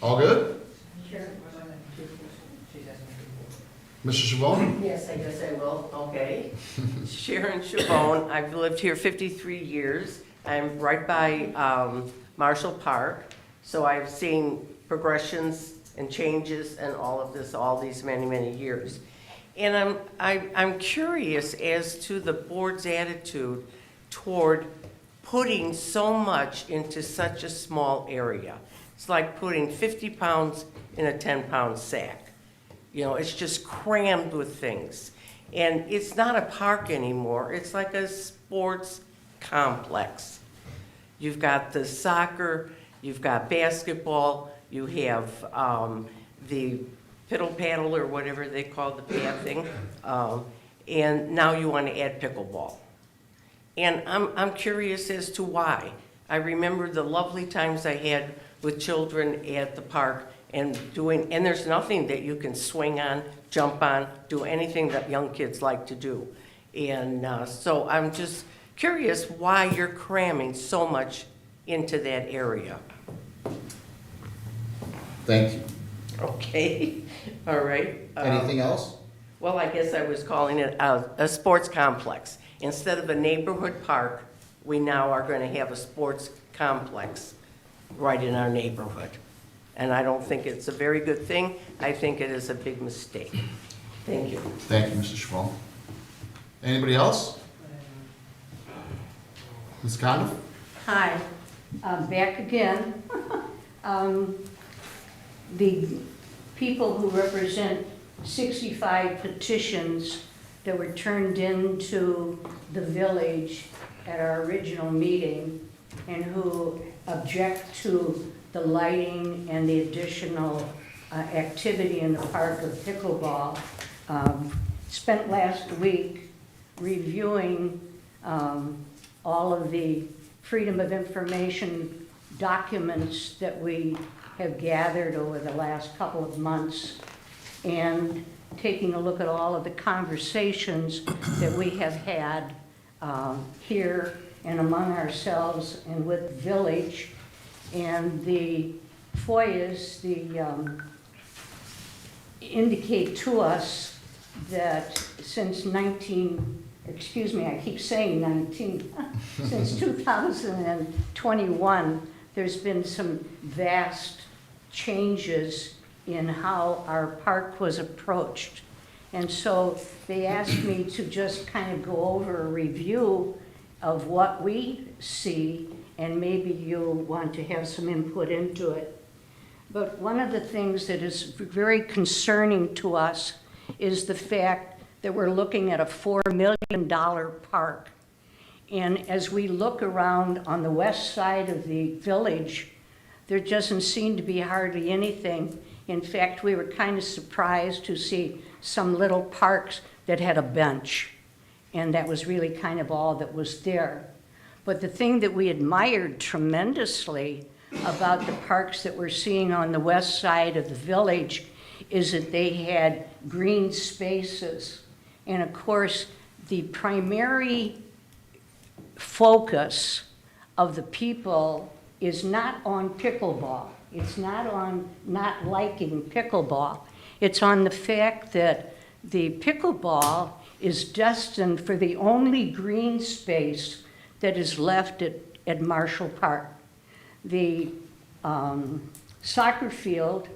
All good? Mr. Chabon? Yes, I guess I will, okay. Sharon Chabon, I've lived here 53 years. I'm right by Marshall Park, so I've seen progressions and changes and all of this, all these many, many years. And I'm curious as to the board's attitude toward putting so much into such a small area. It's like putting 50 pounds in a 10-pound sack. You know, it's just crammed with things. And it's not a park anymore. It's like a sports complex. You've got the soccer, you've got basketball, you have the piddle paddle or whatever they call the pad thing, and now you want to add pickleball. And I'm curious as to why. I remember the lovely times I had with children at the park and there's nothing that you can swing on, jump on, do anything that young kids like to do. And so I'm just curious why you're cramming so much into that area. Thank you. Okay, all right. Anything else? Well, I guess I was calling it a sports complex. Instead of a neighborhood park, we now are going to have a sports complex right in our neighborhood. And I don't think it's a very good thing. I think it is a big mistake. Thank you. Thank you, Mr. Schwal. Anybody else? Ms. Conniff? Hi, I'm back again. The people who represent 65 petitions that were turned into the village at our original meeting and who object to the lighting and the additional activity in the park of pickleball, spent last week reviewing all of the Freedom of Information documents that we have gathered over the last couple of months and taking a look at all of the conversations that we have had here and among ourselves and with the village. And the FOIAs indicate to us that since I keep saying 19, since 2021, there's been some vast changes in how our park was approached. And so they asked me to just kind of go over a review of what we see, and maybe you'll want to have some input into it. But one of the things that is very concerning to us is the fact that we're looking at a $4 million park. And as we look around on the west side of the village, there doesn't seem to be hardly anything. In fact, we were kind of surprised to see some little parks that had a bench. And that was really kind of all that was there. But the thing that we admired tremendously about the parks that we're seeing on the west side of the village is that they had green spaces. And of course, the primary focus of the people is not on pickleball. It's not on not liking pickleball. It's on the fact that the pickleball is destined for the only green space that is left at Marshall Park. The soccer field,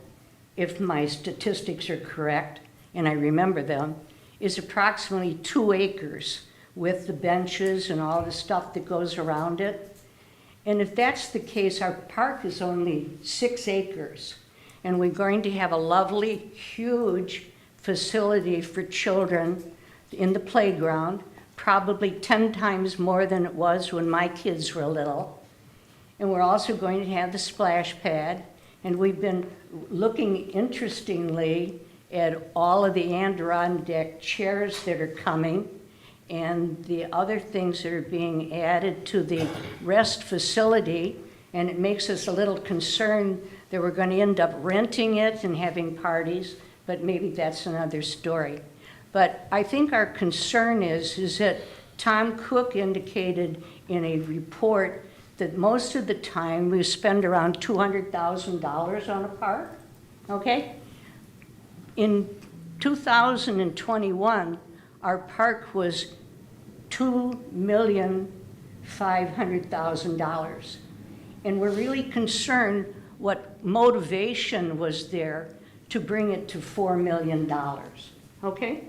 if my statistics are correct, and I remember them, is approximately 2 acres with the benches and all the stuff that goes around it. And if that's the case, our park is only 6 acres. And we're going to have a lovely, huge facility for children in the playground, probably 10 times more than it was when my kids were little. And we're also going to have the splash pad. And we've been looking interestingly at all of the Adirondack chairs that are coming and the other things that are being added to the rest facility. And it makes us a little concerned that we're going to end up renting it and having parties, but maybe that's another story. But I think our concern is that Tom Cook indicated in a report that most of the time we spend around $200,000 on a park, okay? In 2021, our park was $2,500,000. And we're really concerned what motivation was there to bring it to $4 million, okay?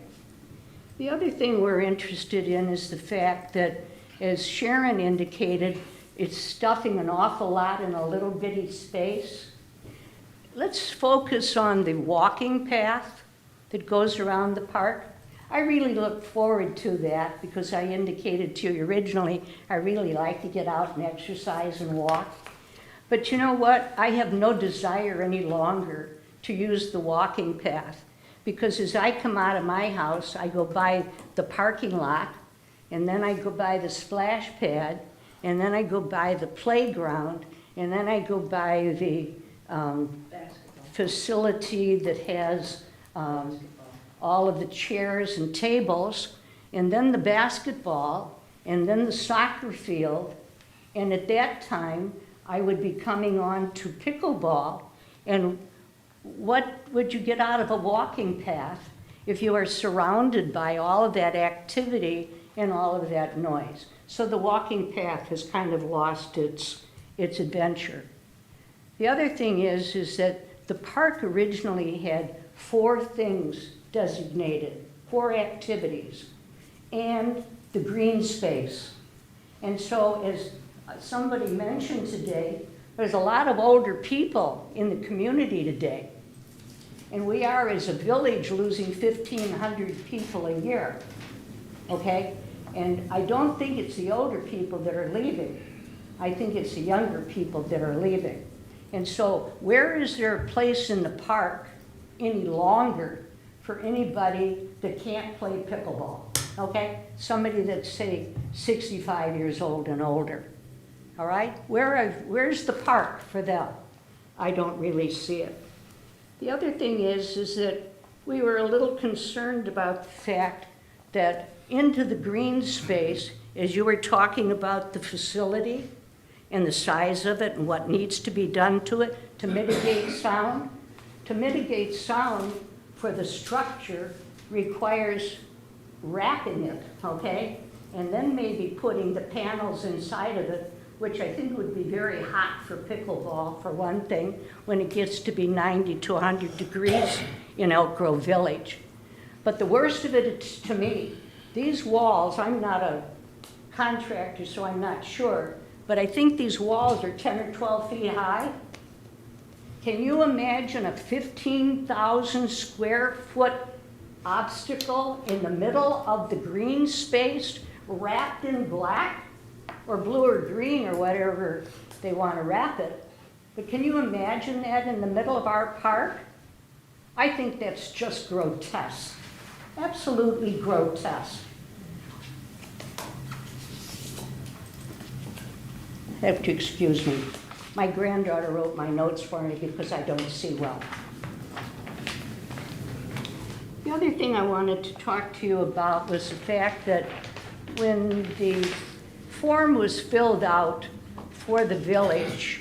The other thing we're interested in is the fact that, as Sharon indicated, it's stuffing an awful lot in a little bitty space. Let's focus on the walking path that goes around the park. I really look forward to that because I indicated to you originally, I really like to get out and exercise and walk. But you know what? I have no desire any longer to use the walking path because as I come out of my house, I go by the parking lot, and then I go by the splash pad, and then I go by the playground, and then I go by the facility that has all of the chairs and tables. and then the basketball, and then the soccer field. And at that time, I would be coming on to pickleball. And what would you get out of a walking path if you are surrounded by all of that activity and all of that noise? So the walking path has kind of lost its adventure. The other thing is that the park originally had 4 things designated, 4 activities, and the green space. And so as somebody mentioned today, there's a lot of older people in the community today. And we are, as a village, losing 1,500 people a year, okay? And I don't think it's the older people that are leaving. I think it's the younger people that are leaving. And so where is there a place in the park any longer for anybody that can't play pickleball, okay? Somebody that's, say, 65 years old and older, all right? Where's the park for them? I don't really see it. The other thing is that we were a little concerned about the fact that into the green space, as you were talking about the facility and the size of it and what needs to be done to it to mitigate sound, for the structure requires wrapping it, okay? And then maybe putting the panels inside of it, which I think would be very hot for pickleball, for one thing, when it gets to be 90 to 100 degrees in Elk Grove Village. But the worst of it to me, these walls, I'm not a contractor, so I'm not sure, but I think these walls are 10 or 12 feet high. Can you imagine a 15,000 square foot obstacle in the middle of the green space wrapped in black or blue or green or whatever they want to wrap it? But can you imagine that in the middle of our park? I think that's just grotesque, absolutely grotesque. You have to excuse me. My granddaughter wrote my notes for me because I don't see well. The other thing I wanted to talk to you about was the fact that when the form was filled out for the village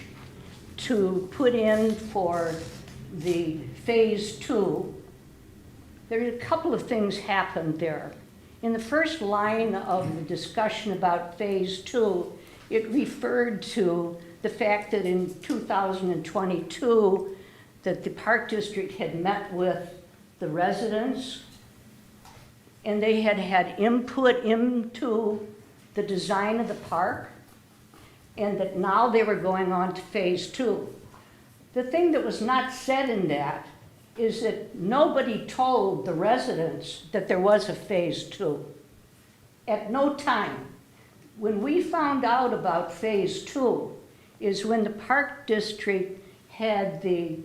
to put in for the phase 2, there are a couple of things happened there. In the first line of the discussion about phase 2, it referred to the fact that in 2022, that the Park District had met with the residents and they had had input into the design of the park, and that now they were going on to phase 2. The thing that was not said in that is that nobody told the residents that there was a phase 2. At no time. When we found out about phase 2 is when the Park District had the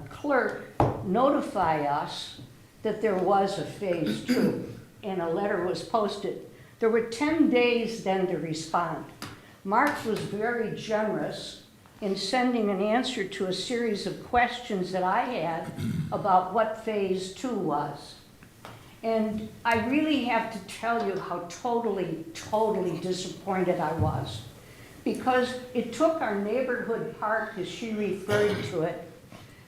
clerk notify us that there was a phase 2 and a letter was posted. There were 10 days then to respond. Mark was very generous in sending an answer to a series of questions that I had about what phase 2 was. And I really have to tell you how totally, totally disappointed I was. Because it took our neighborhood park, as she referred to it,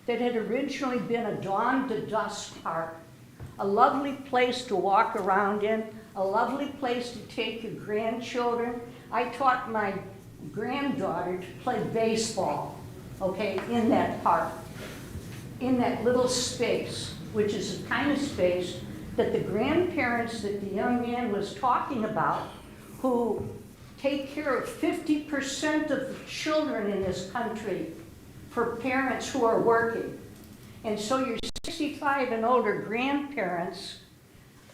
that had originally been a dawn to dusk park, a lovely place to walk around in, a lovely place to take your grandchildren. I taught my granddaughter to play baseball, okay, in that park, in that little space, which is the kind of space that the grandparents that the young man was talking about, who take care of 50% of the children in this country for parents who are working. And so your 65 and older grandparents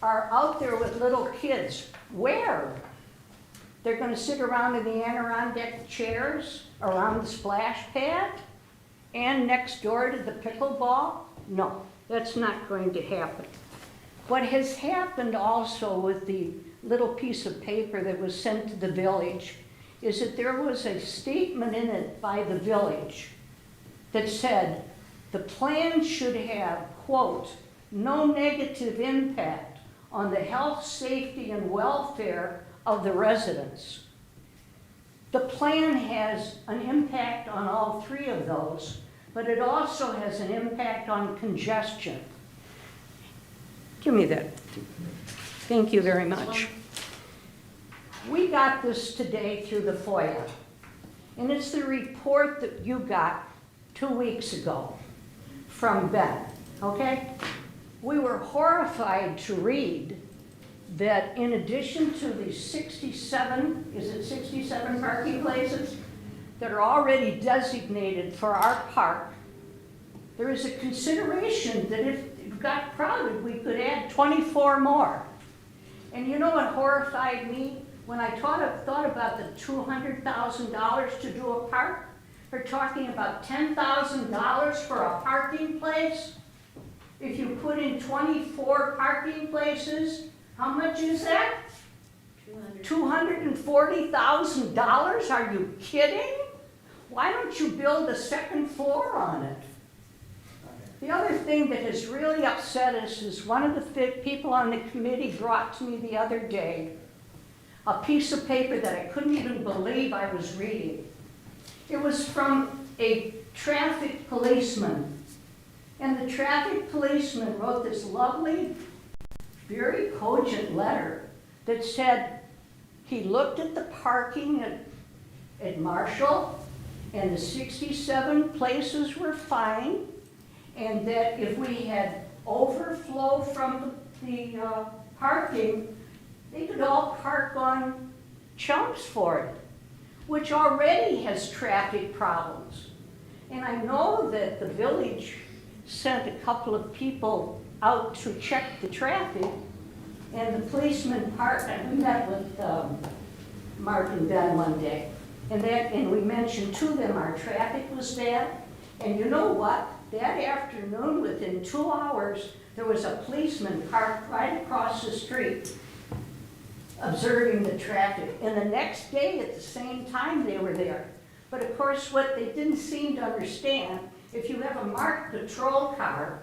are out there with little kids. Where? They're going to sit around in the Adirondack chairs around the splash pad and next door to the pickleball? No, that's not going to happen. What has happened also with the little piece of paper that was sent to the village is that there was a statement in it by the village that said the plan should have, quote, no negative impact on the health, safety, and welfare of the residents. The plan has an impact on all three of those, but it also has an impact on congestion. Give me that. Thank you very much. We got this today through the FOIA, and it's the report that you got 2 weeks ago from Ben, okay? We were horrified to read that in addition to the 67, is it 67 parking places that are already designated for our park, there is a consideration that if it got crowded, we could add 24 more. And you know what horrified me? When I thought about the $200,000 to do a park, they're talking about $10,000 for a parking place. If you put in 24 parking places, how much is that? $240,000? Are you kidding? Why don't you build a second floor on it? The other thing that has really upset us is one of the people on the committee brought to me the other day a piece of paper that I couldn't even believe I was reading. It was from a traffic policeman. And the traffic policeman wrote this lovely, very cogent letter that said he looked at the parking at Marshall, and the 67 places were fine, and that if we had overflow from the parking, they could all park on Chelmsford, which already has traffic problems. And I know that the village sent a couple of people out to check the traffic, and the policeman parked, and we met with Mark and Ben one day, and we mentioned to them our traffic was bad, and you know what? That afternoon, within 2 hours, there was a policeman parked right across the street observing the traffic. And the next day, at the same time, they were there. But of course, what they didn't seem to understand, if you have a marked patrol car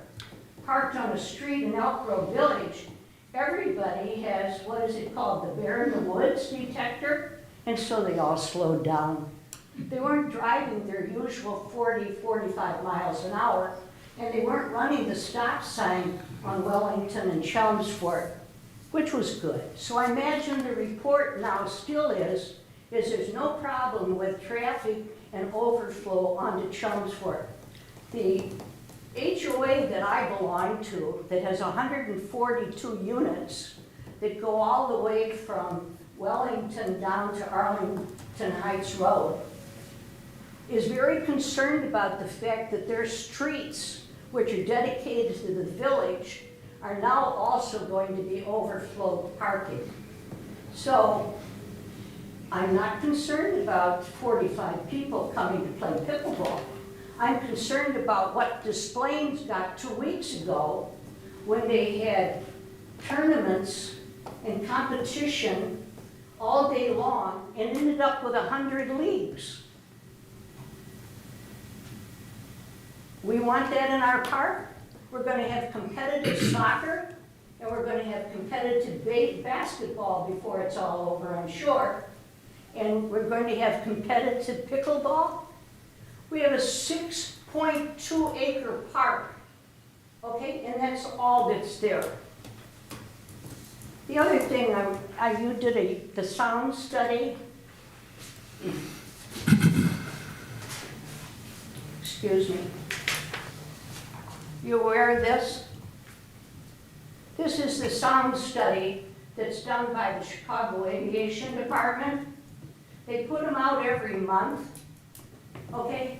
parked on a street in Elk Grove Village, everybody has, what is it called, the bear in the woods detector, and so they all slowed down. They weren't driving their usual 40, 45 miles an hour, and they weren't running the stop sign on Wellington and Chelmsford, which was good. So I imagine the report now still is there's no problem with traffic and overflow onto Chelmsford. The HOA that I belong to, that has 142 units that go all the way from Wellington down to Arlington Heights Road, is very concerned about the fact that their streets, which are dedicated to the village, are now also going to be overflow parking. So I'm not concerned about 45 people coming to play pickleball. I'm concerned about what Des Plaines got 2 weeks ago when they had tournaments and competition all day long and ended up with 100 leagues. We want that in our park. We're going to have competitive soccer, and we're going to have competitive basketball before it's all over, I'm sure. And we're going to have competitive pickleball. We have a 6.2 acre park, okay? And that's all that's there. The other thing, you did the sound study. Excuse me. You aware of this? This is the sound study that's done by the Chicago Aviation Department. They put them out every month, okay?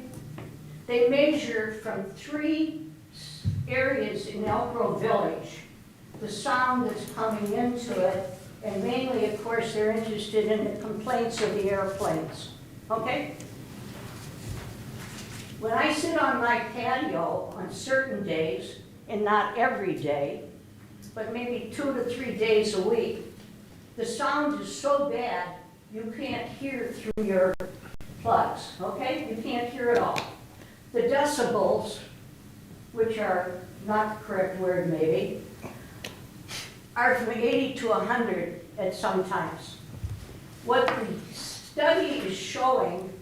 They measure from 3 areas in Elk Grove Village the sound that's coming into it, and mainly, of course, they're interested in the complaints of the airplanes, okay? When I sit on my patio on certain days, and not every day, but maybe 2 to 3 days a week, the sound is so bad you can't hear through your plugs, okay? You can't hear at all. The decibels, which are not the correct word maybe, are from 80 to 100 at some times. What the study is showing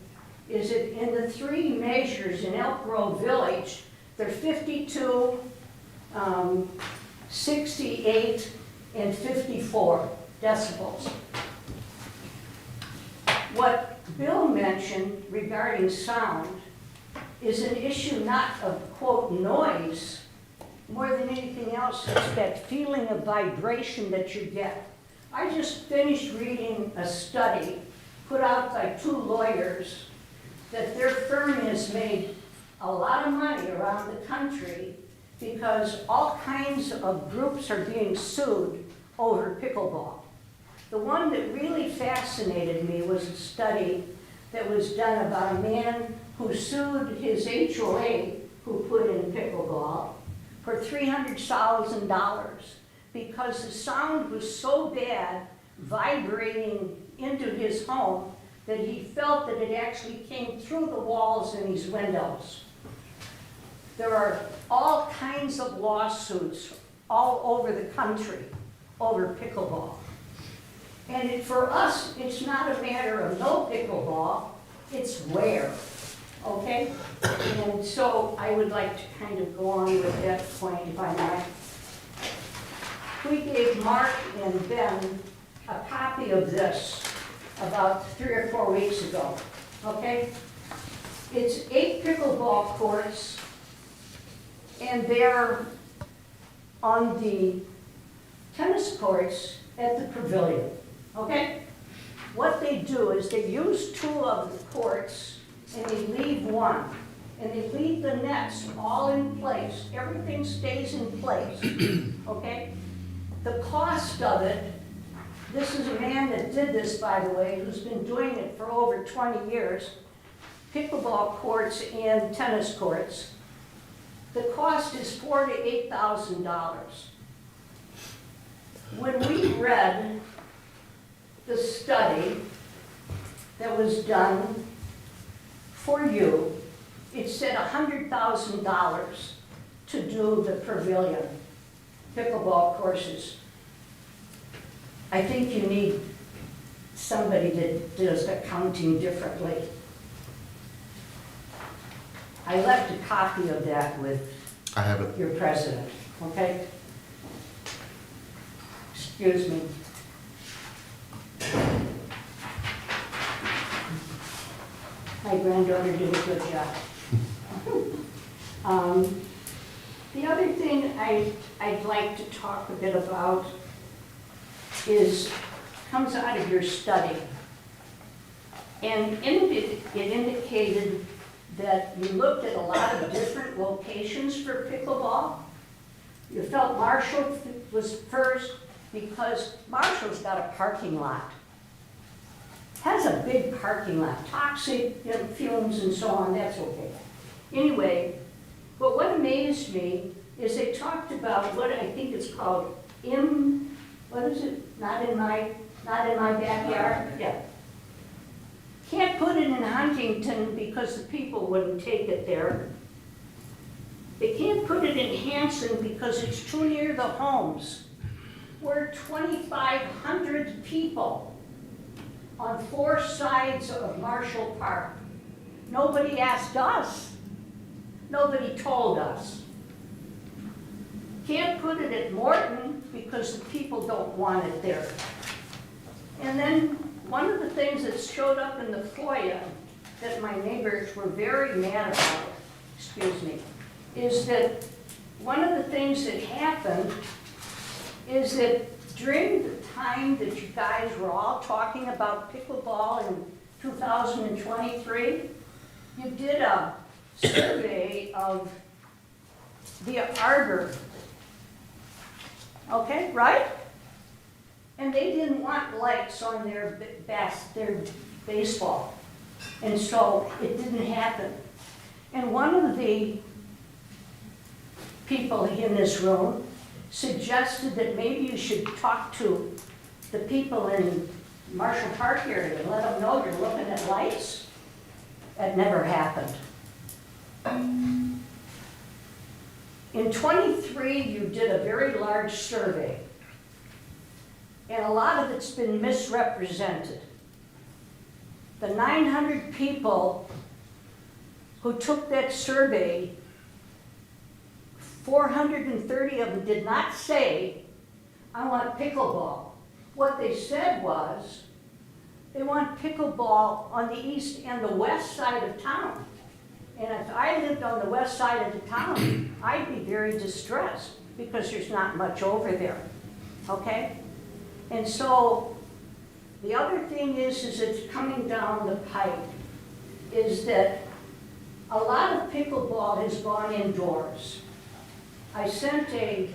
is that in the 3 measures in Elk Grove Village, they're 52, 68, and 54 decibels. What Bill mentioned regarding sound is an issue not of, quote, noise, more than anything else. It's that feeling of vibration that you get. I just finished reading a study put out by 2 lawyers that their firm has made a lot of money around the country because all kinds of groups are being sued over pickleball. The one that really fascinated me was a study that was done about a man who sued his HOA who put in pickleball for $300,000 because the sound was so bad vibrating into his home that he felt that it actually came through the walls and his windows. There are all kinds of lawsuits all over the country over pickleball. And for us, it's not a matter of no pickleball, it's where, okay? And so I would like to kind of go on with that point if I might. We gave Mark and Ben a copy of this about 3 or 4 weeks ago, okay? It's 8 pickleball courts, and they're on the tennis courts at the pavilion, okay? What they do is they use 2 of the courts and they leave 1. And they leave the nets all in place. Everything stays in place, okay? The cost of it, this is a man that did this, by the way, who's been doing it for over 20 years, pickleball courts and tennis courts. The cost is $4,000 to $8,000. When we read the study that was done for you, it said $100,000 to do the pavilion pickleball courses. I think you need somebody that does accounting differently. I left a copy of that with I have it. your president, okay? Excuse me. My granddaughter did a good job. The other thing I'd like to talk a bit about comes out of your study. And in it indicated that you looked at a lot of different locations for pickleball. You felt Marshall was first because Marshall's got a parking lot. Has a big parking lot, toxic fumes and so on, that's okay. Anyway, but what amazed me is they talked about what I think it's called what is it? Not in my backyard? Yeah. Can't put it in Huntington because the people wouldn't take it there. They can't put it in Hanson because it's too near the homes. We're 2,500 people on 4 sides of Marshall Park. Nobody asked us. Nobody told us. Can't put it at Morton because the people don't want it there. And then one of the things that showed up in the FOIA that my neighbors were very mad about, is that one of the things that happened is that during the time that you guys were all talking about pickleball in 2023, you did a survey of the Arbor. Okay, right? And they didn't want lights on their baseball. And so it didn't happen. And one of the people in this room suggested that maybe you should talk to the people in Marshall Park area and let them know you're looking at lights. That never happened. In '23, you did a very large survey. and a lot of it's been misrepresented. The 900 people who took that survey, 430 of them did not say, I want pickleball. What they said was, they want pickleball on the east and the west side of town. And if I lived on the west side of the town, I'd be very distressed because there's not much over there, okay? And so the other thing is it's coming down the pipe, is that a lot of pickleball has gone indoors. I sent a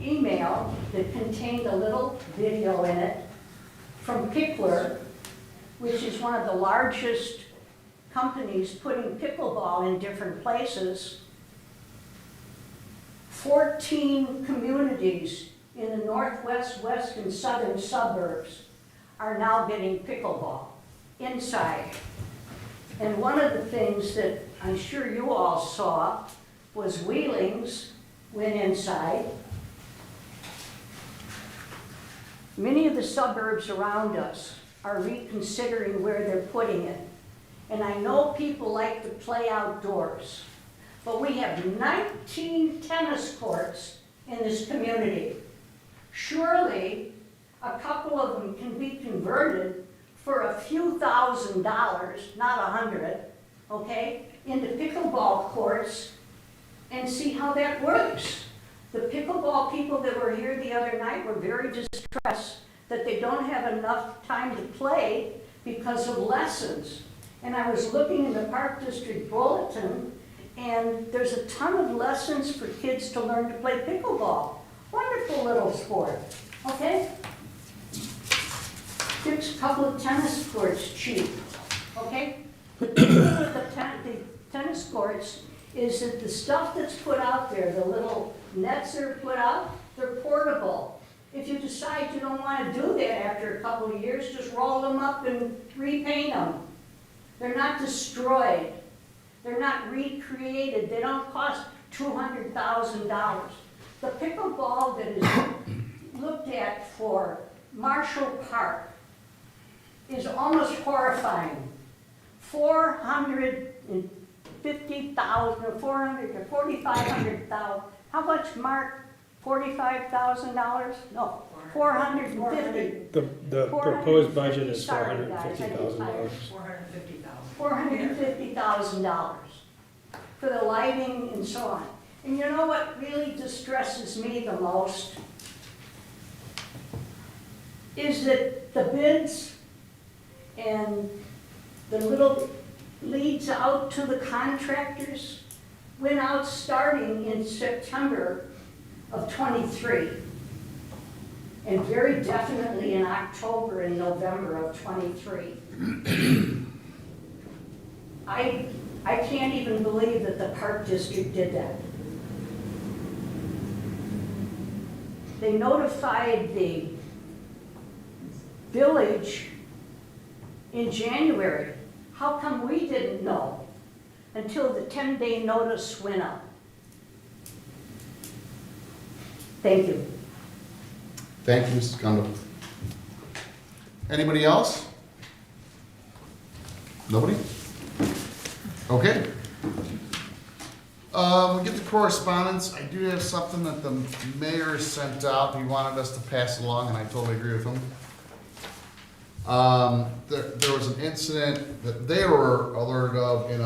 email that contained a little video in it from Pickler, which is one of the largest companies putting pickleball in different places. 14 communities in the northwest, west, and southern suburbs are now getting pickleball inside. And one of the things that I'm sure you all saw was Wheelings went inside. Many of the suburbs around us are reconsidering where they're putting it. And I know people like to play outdoors, but we have 19 tennis courts in this community. Surely, a couple of them can be converted for a few $1,000s, not 100, okay, into pickleball courts and see how that works. The pickleball people that were here the other night were very distressed that they don't have enough time to play because of lessons. And I was looking in the Park District Bulletin, and there's a ton of lessons for kids to learn to play pickleball. Wonderful little sport, okay? Fix a couple of tennis courts cheap, okay? The thing with the tennis courts is that the stuff that's put out there, the little nets that are put out, they're portable. If you decide you don't want to do that after a couple of years, just roll them up and repaint them. They're not destroyed. They're not recreated. They don't cost $200,000. The pickleball that is looked at for Marshall Park is almost horrifying. $450,000 or $4,500,000. How much, Mark? $45,000? No, $450,000. The proposed budget is $450,000. $450,000 for the lighting and so on. And you know what really distresses me the most? Is that the bids and the little leads out to the contractors went out starting in September of '23, and very definitely in October and November of '23. I can't even believe that the Park District did that. They notified the village in January. How come we didn't know until the 10-day notice went up? Thank you. Thank you, Mrs. Kondo. Anybody else? Nobody? Okay. We get to correspondence. I do have something that the mayor sent out. He wanted us to pass along, and I totally agree with him. There was an incident that they were alerted of in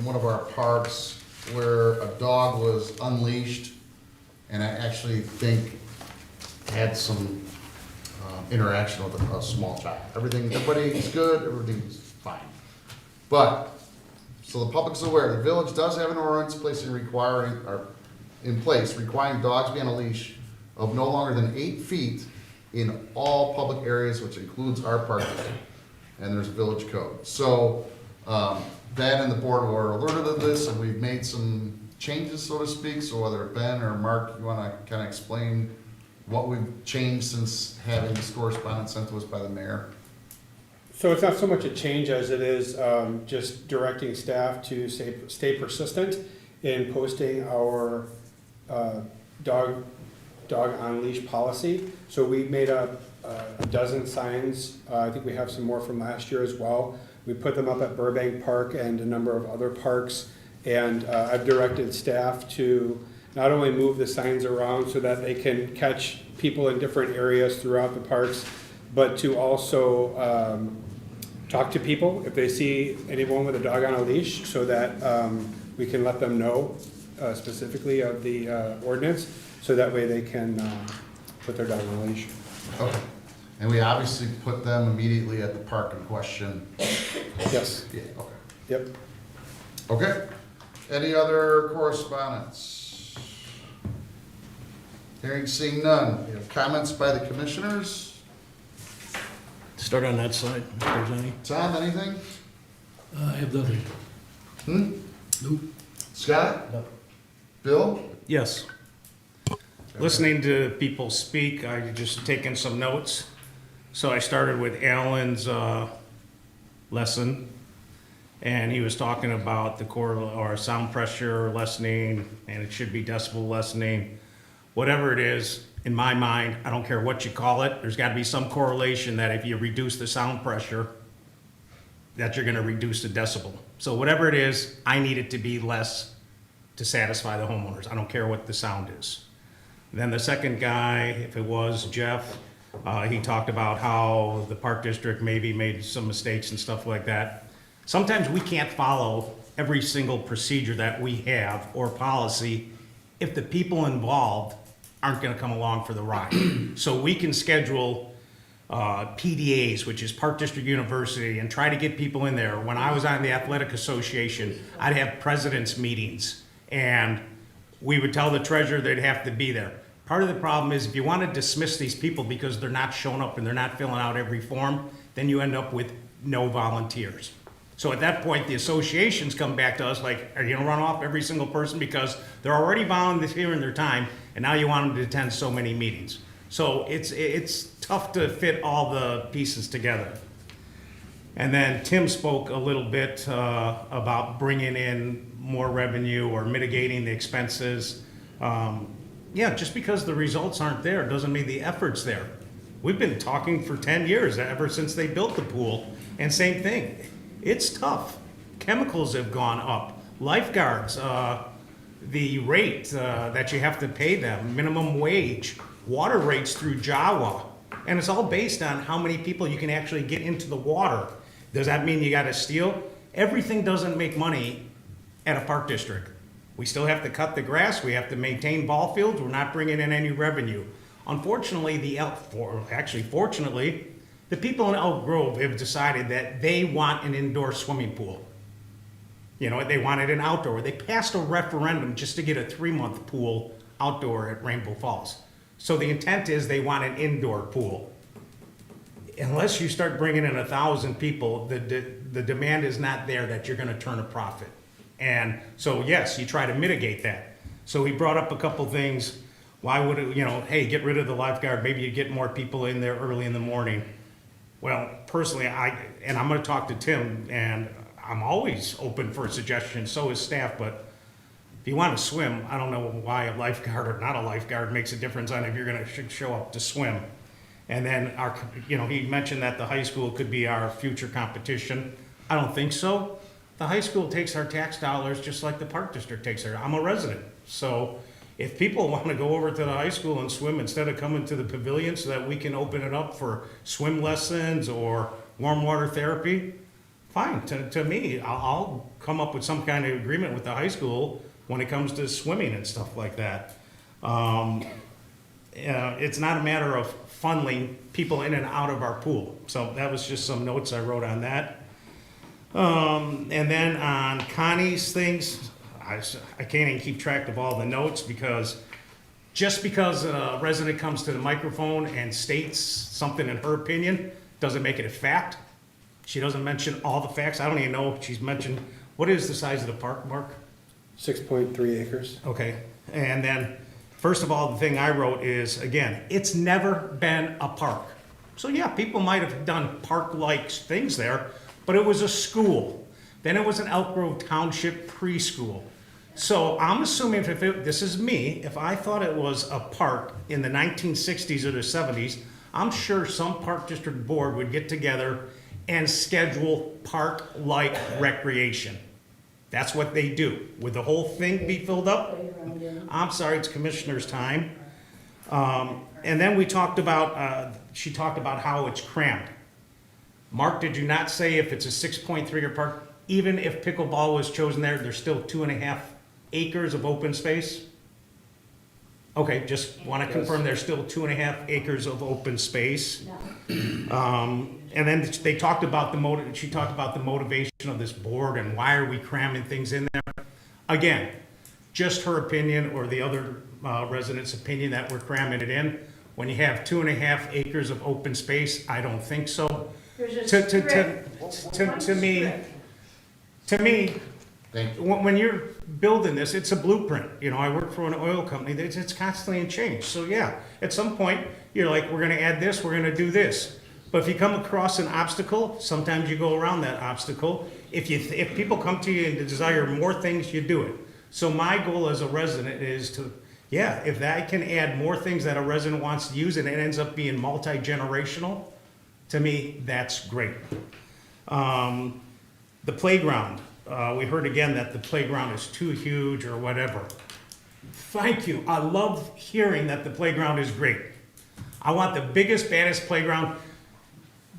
one of our parks where a dog was unleashed, and I actually think had some interaction with a small child. Everybody's good, everything's fine. But, so the public's aware, the village does have an ordinance in place requiring dogs be on a leash of no longer than 8 feet in all public areas, which includes our park district, and there's a village code. So, Ben and the board were alerted of this, and we've made some changes, so to speak. So whether Ben or Mark, you wanna kinda explain what we've changed since having this correspondence sent to us by the mayor? So it's not so much a change as it is just directing staff to stay persistent in posting our dog dog on leash policy. So we made a dozen signs. I think we have some more from last year as well. We put them up at Burbank Park and a number of other parks. And I've directed staff to not only move the signs around so that they can catch people in different areas throughout the parks, but to also talk to people if they see anyone with a dog on a leash, so that we can let them know specifically of the ordinance, so that way they can put their dog on a leash. Okay. And we obviously put them immediately at the park in question. Yes. Yeah, okay. Yep. Okay. Any other correspondence? Hearing, seeing none. Comments by the commissioners? Start on that side, if there's any. Tom, anything? I have nothing. Nope. Scott? No. Bill? Yes. Listening to people speak, I just taken some notes. So I started with Alan's lesson, and he was talking about the core or sound pressure lessening, and it should be decibel lessening. Whatever it is, in my mind, I don't care what you call it, there's got to be some correlation that if you reduce the sound pressure, that you're going to reduce the decibel. So whatever it is, I need it to be less to satisfy the homeowners. I don't care what the sound is. Then the second guy, if it was Jeff, he talked about how the park district maybe made some mistakes and stuff like that. Sometimes we can't follow every single procedure that we have or policy if the people involved aren't going to come along for the ride. So we can schedule PDAs, which is Park District University, and try to get people in there. When I was on the athletic association, I'd have presidents meetings, and we would tell the treasurer they'd have to be there. Part of the problem is if you want to dismiss these people because they're not showing up and they're not filling out every form, then you end up with no volunteers. So at that point, the associations come back to us like, are you gonna run off every single person because they're already volunteering their time, and now you want them to attend so many meetings. So it's tough to fit all the pieces together. And then Tim spoke a little bit about bringing in more revenue or mitigating the expenses. Yeah, just because the results aren't there doesn't mean the effort's there. We've been talking for 10 years, ever since they built the pool, and same thing. It's tough. Chemicals have gone up. Lifeguards, the rate that you have to pay them, minimum wage, water rates through JAWA, and it's all based on how many people you can actually get into the water. Does that mean you gotta steal? Everything doesn't make money at a park district. We still have to cut the grass, we have to maintain ball fields, we're not bringing in any revenue. Unfortunately, fortunately, the people in Elk Grove have decided that they want an indoor swimming pool. You know, they wanted an outdoor. They passed a referendum just to get a 3-month pool outdoor at Rainbow Falls. So the intent is they want an indoor pool. Unless you start bringing in 1,000 people, the demand is not there that you're gonna turn a profit. And so yes, you try to mitigate that. So he brought up a couple things. Why would it, you know, hey, get rid of the lifeguard, maybe you get more people in there early in the morning. Well, personally, I'm gonna talk to Tim, and I'm always open for suggestions, so is staff, but if you wanna swim, I don't know why a lifeguard or not a lifeguard makes a difference on if you're gonna show up to swim. And then he mentioned that the high school could be our future competition. I don't think so. The high school takes our tax dollars just like the park district takes their. I'm a resident, so if people want to go over to the high school and swim instead of coming to the pavilion so that we can open it up for swim lessons or warm water therapy, fine. To me, I'll come up with some kind of agreement with the high school when it comes to swimming and stuff like that. It's not a matter of funneling people in and out of our pool. So that was just some notes I wrote on that. And then on Connie's things, I can't even keep track of all the notes because just because a resident comes to the microphone and states something in her opinion doesn't make it a fact. She doesn't mention all the facts. I don't even know if she's mentioned, what is the size of the park, Mark? 6.3 acres. Okay, and then first of all, the thing I wrote is, again, it's never been a park. So yeah, people might have done park-like things there, but it was a school. Then it was an Elk Grove Township preschool. So I'm assuming this is me, if I thought it was a park in the 1960s or the 70s, I'm sure some park district board would get together and schedule park-like recreation. That's what they do. Would the whole thing be filled up? I'm sorry, it's commissioner's time. And then we talked about, she talked about how it's crammed. Mark, did you not say if it's a 6.3 acre park, even if pickleball was chosen there, there's still 2.5 acres of open space? Okay, just want to confirm there's still 2.5 acres of open space. And then they talked about she talked about the motivation of this board and why are we cramming things in there? Again, just her opinion or the other residents' opinion that we're cramming it in. When you have 2.5 acres of open space, I don't think so. To me, when you're building this, it's a blueprint. You know, I work for an oil company. It's constantly in change. So yeah, at some point, you're like, we're going to add this, we're going to do this. But if you come across an obstacle, sometimes you go around that obstacle. If people come to you and desire more things, you do it. So my goal as a resident is to, yeah, if I can add more things that a resident wants to use and it ends up being multi-generational, to me, that's great. The playground. We heard again that the playground is too huge or whatever. Thank you. I love hearing that the playground is great. I want the biggest, baddest playground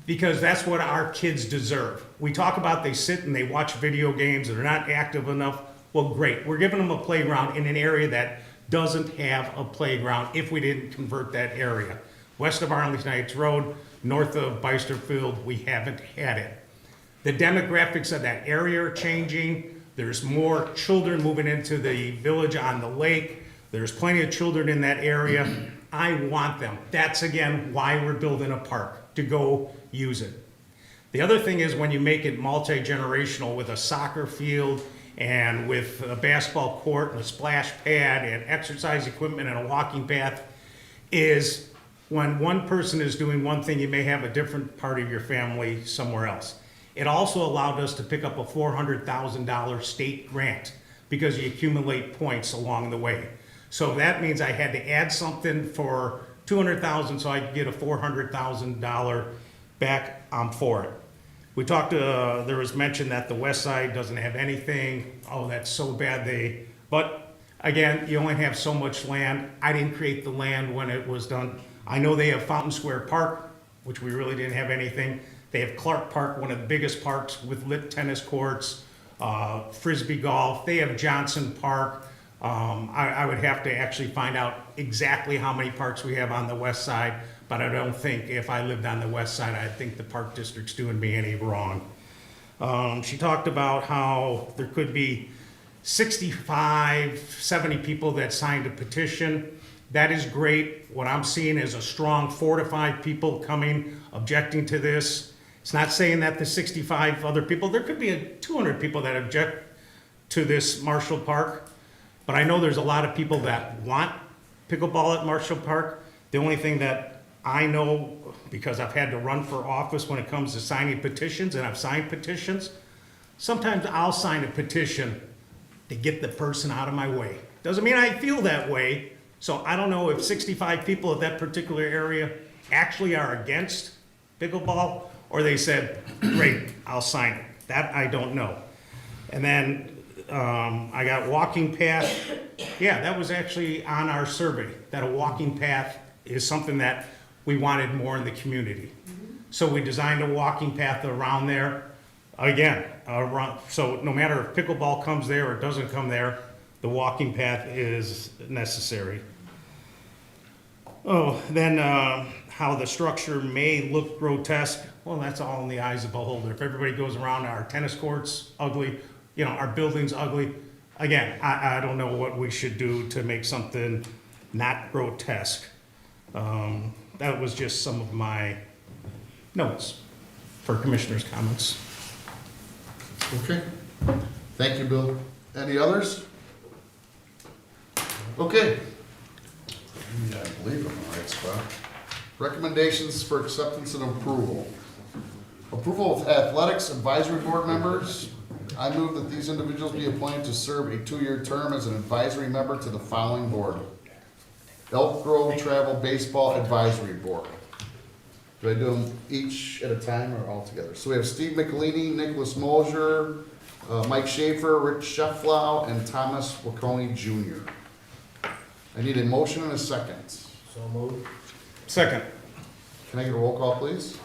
because that's what our kids deserve. We talk about they sit and they watch video games and they're not active enough. Well, great. We're giving them a playground in an area that doesn't have a playground if we didn't convert that area. West of Arlington Heights Road, north of Beisterfield, we haven't had it. The demographics of that area are changing. There's more children moving into the village on the lake. There's plenty of children in that area. I want them. That's again why we're building a park, to go use it. The other thing is when you make it multi-generational with a soccer field and with a basketball court and a splash pad and exercise equipment and a walking path, is when one person is doing one thing, you may have a different part of your family somewhere else. It also allowed us to pick up a $400,000 state grant because you accumulate points along the way. So that means I had to add something for $200,000 so I could get a $400,000 back. I'm for it. We talked, there was mention that the west side doesn't have anything. Oh, that's so bad. But again, you only have so much land. I didn't create the land when it was done. I know they have Fountain Square Park, which we really didn't have anything. They have Clark Park, one of the biggest parks with lit tennis courts, frisbee golf. They have Johnson Park. I would have to actually find out exactly how many parks we have on the west side, but I don't think if I lived on the west side, I think the park district's doing me any wrong. She talked about how there could be 65, 70 people that signed a petition. That is great. What I'm seeing is a strong 4 to 5 people coming, objecting to this. It's not saying that the 65 other people, there could be 200 people that object to this Marshall Park, but I know there's a lot of people that want pickleball at Marshall Park. The only thing that I know, because I've had to run for office when it comes to signing petitions, and I've signed petitions, sometimes I'll sign a petition to get the person out of my way. Doesn't mean I feel that way, so I don't know if 65 people at that particular area actually are against pickleball, or they said, great, I'll sign it. That I don't know. And then I got walking path. Yeah, that was actually on our survey, that a walking path is something that we wanted more in the community. So we designed a walking path around there. Again, so no matter if pickleball comes there or doesn't come there, the walking path is necessary. Oh, then how the structure may look grotesque. Well, that's all in the eyes of the beholder. If everybody goes around, our tennis courts ugly, you know, our building's ugly. Again, I don't know what we should do to make something not grotesque. That was just some of my notes for commissioners' comments. Okay. Thank you, Bill. Any others? Okay. I believe I'm in the right spot. Recommendations for acceptance and approval. Approval of athletics advisory board members. I move that these individuals be appointed to serve a 2-year term as an advisory member to the following board. Elk Grove Travel Baseball Advisory Board. Do I do them each at a time or all together? So we have Steve McElhaney, Nicholas Mosier, Mike Schaefer, Rich Shefflau, and Thomas Wacconi Jr. I need a motion and a second. So moved. Second. Can I get a roll call, please?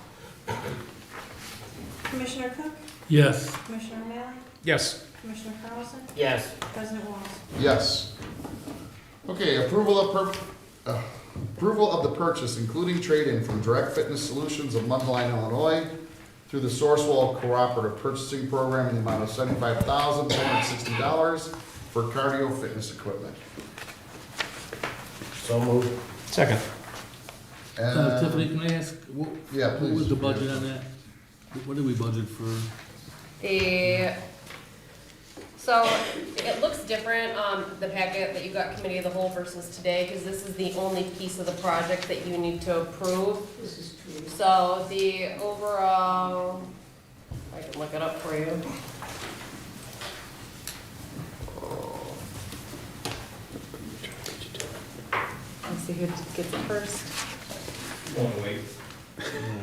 Commissioner Cook? Yes. Commissioner O'Malley? Yes. Commissioner Carlson? Yes. President Walls? Yes. Okay, approval of the purchase, including trade-in from Direct Fitness Solutions of Mundelein, Illinois, through the Sourcewell Cooperative Purchasing Program in the amount of $75,460 for cardio fitness equipment. So moved. Second. Tiffany, can I ask, what Yeah, what was please. the budget on that? What did we budget for? So it looks different on the packet that you got committee of the whole versus today, because this is the only piece of the project that you need to approve. This is true. So the overall, I can look it up for you. Let's see who gets it first.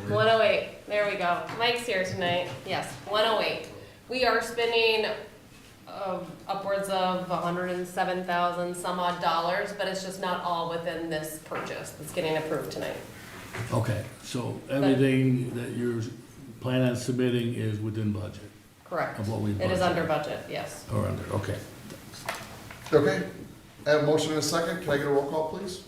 108, there we go. Mike's here tonight. Yes, 108. We are spending upwards of 107,000 some odd dollars, but it's just not all within this purchase that's getting approved tonight. Okay, so everything that you're planning on submitting is within budget? Correct. Of what we It is budgeted. under budget, yes. Or under, okay. Okay, I have a motion and a second. Can I get a roll call, please?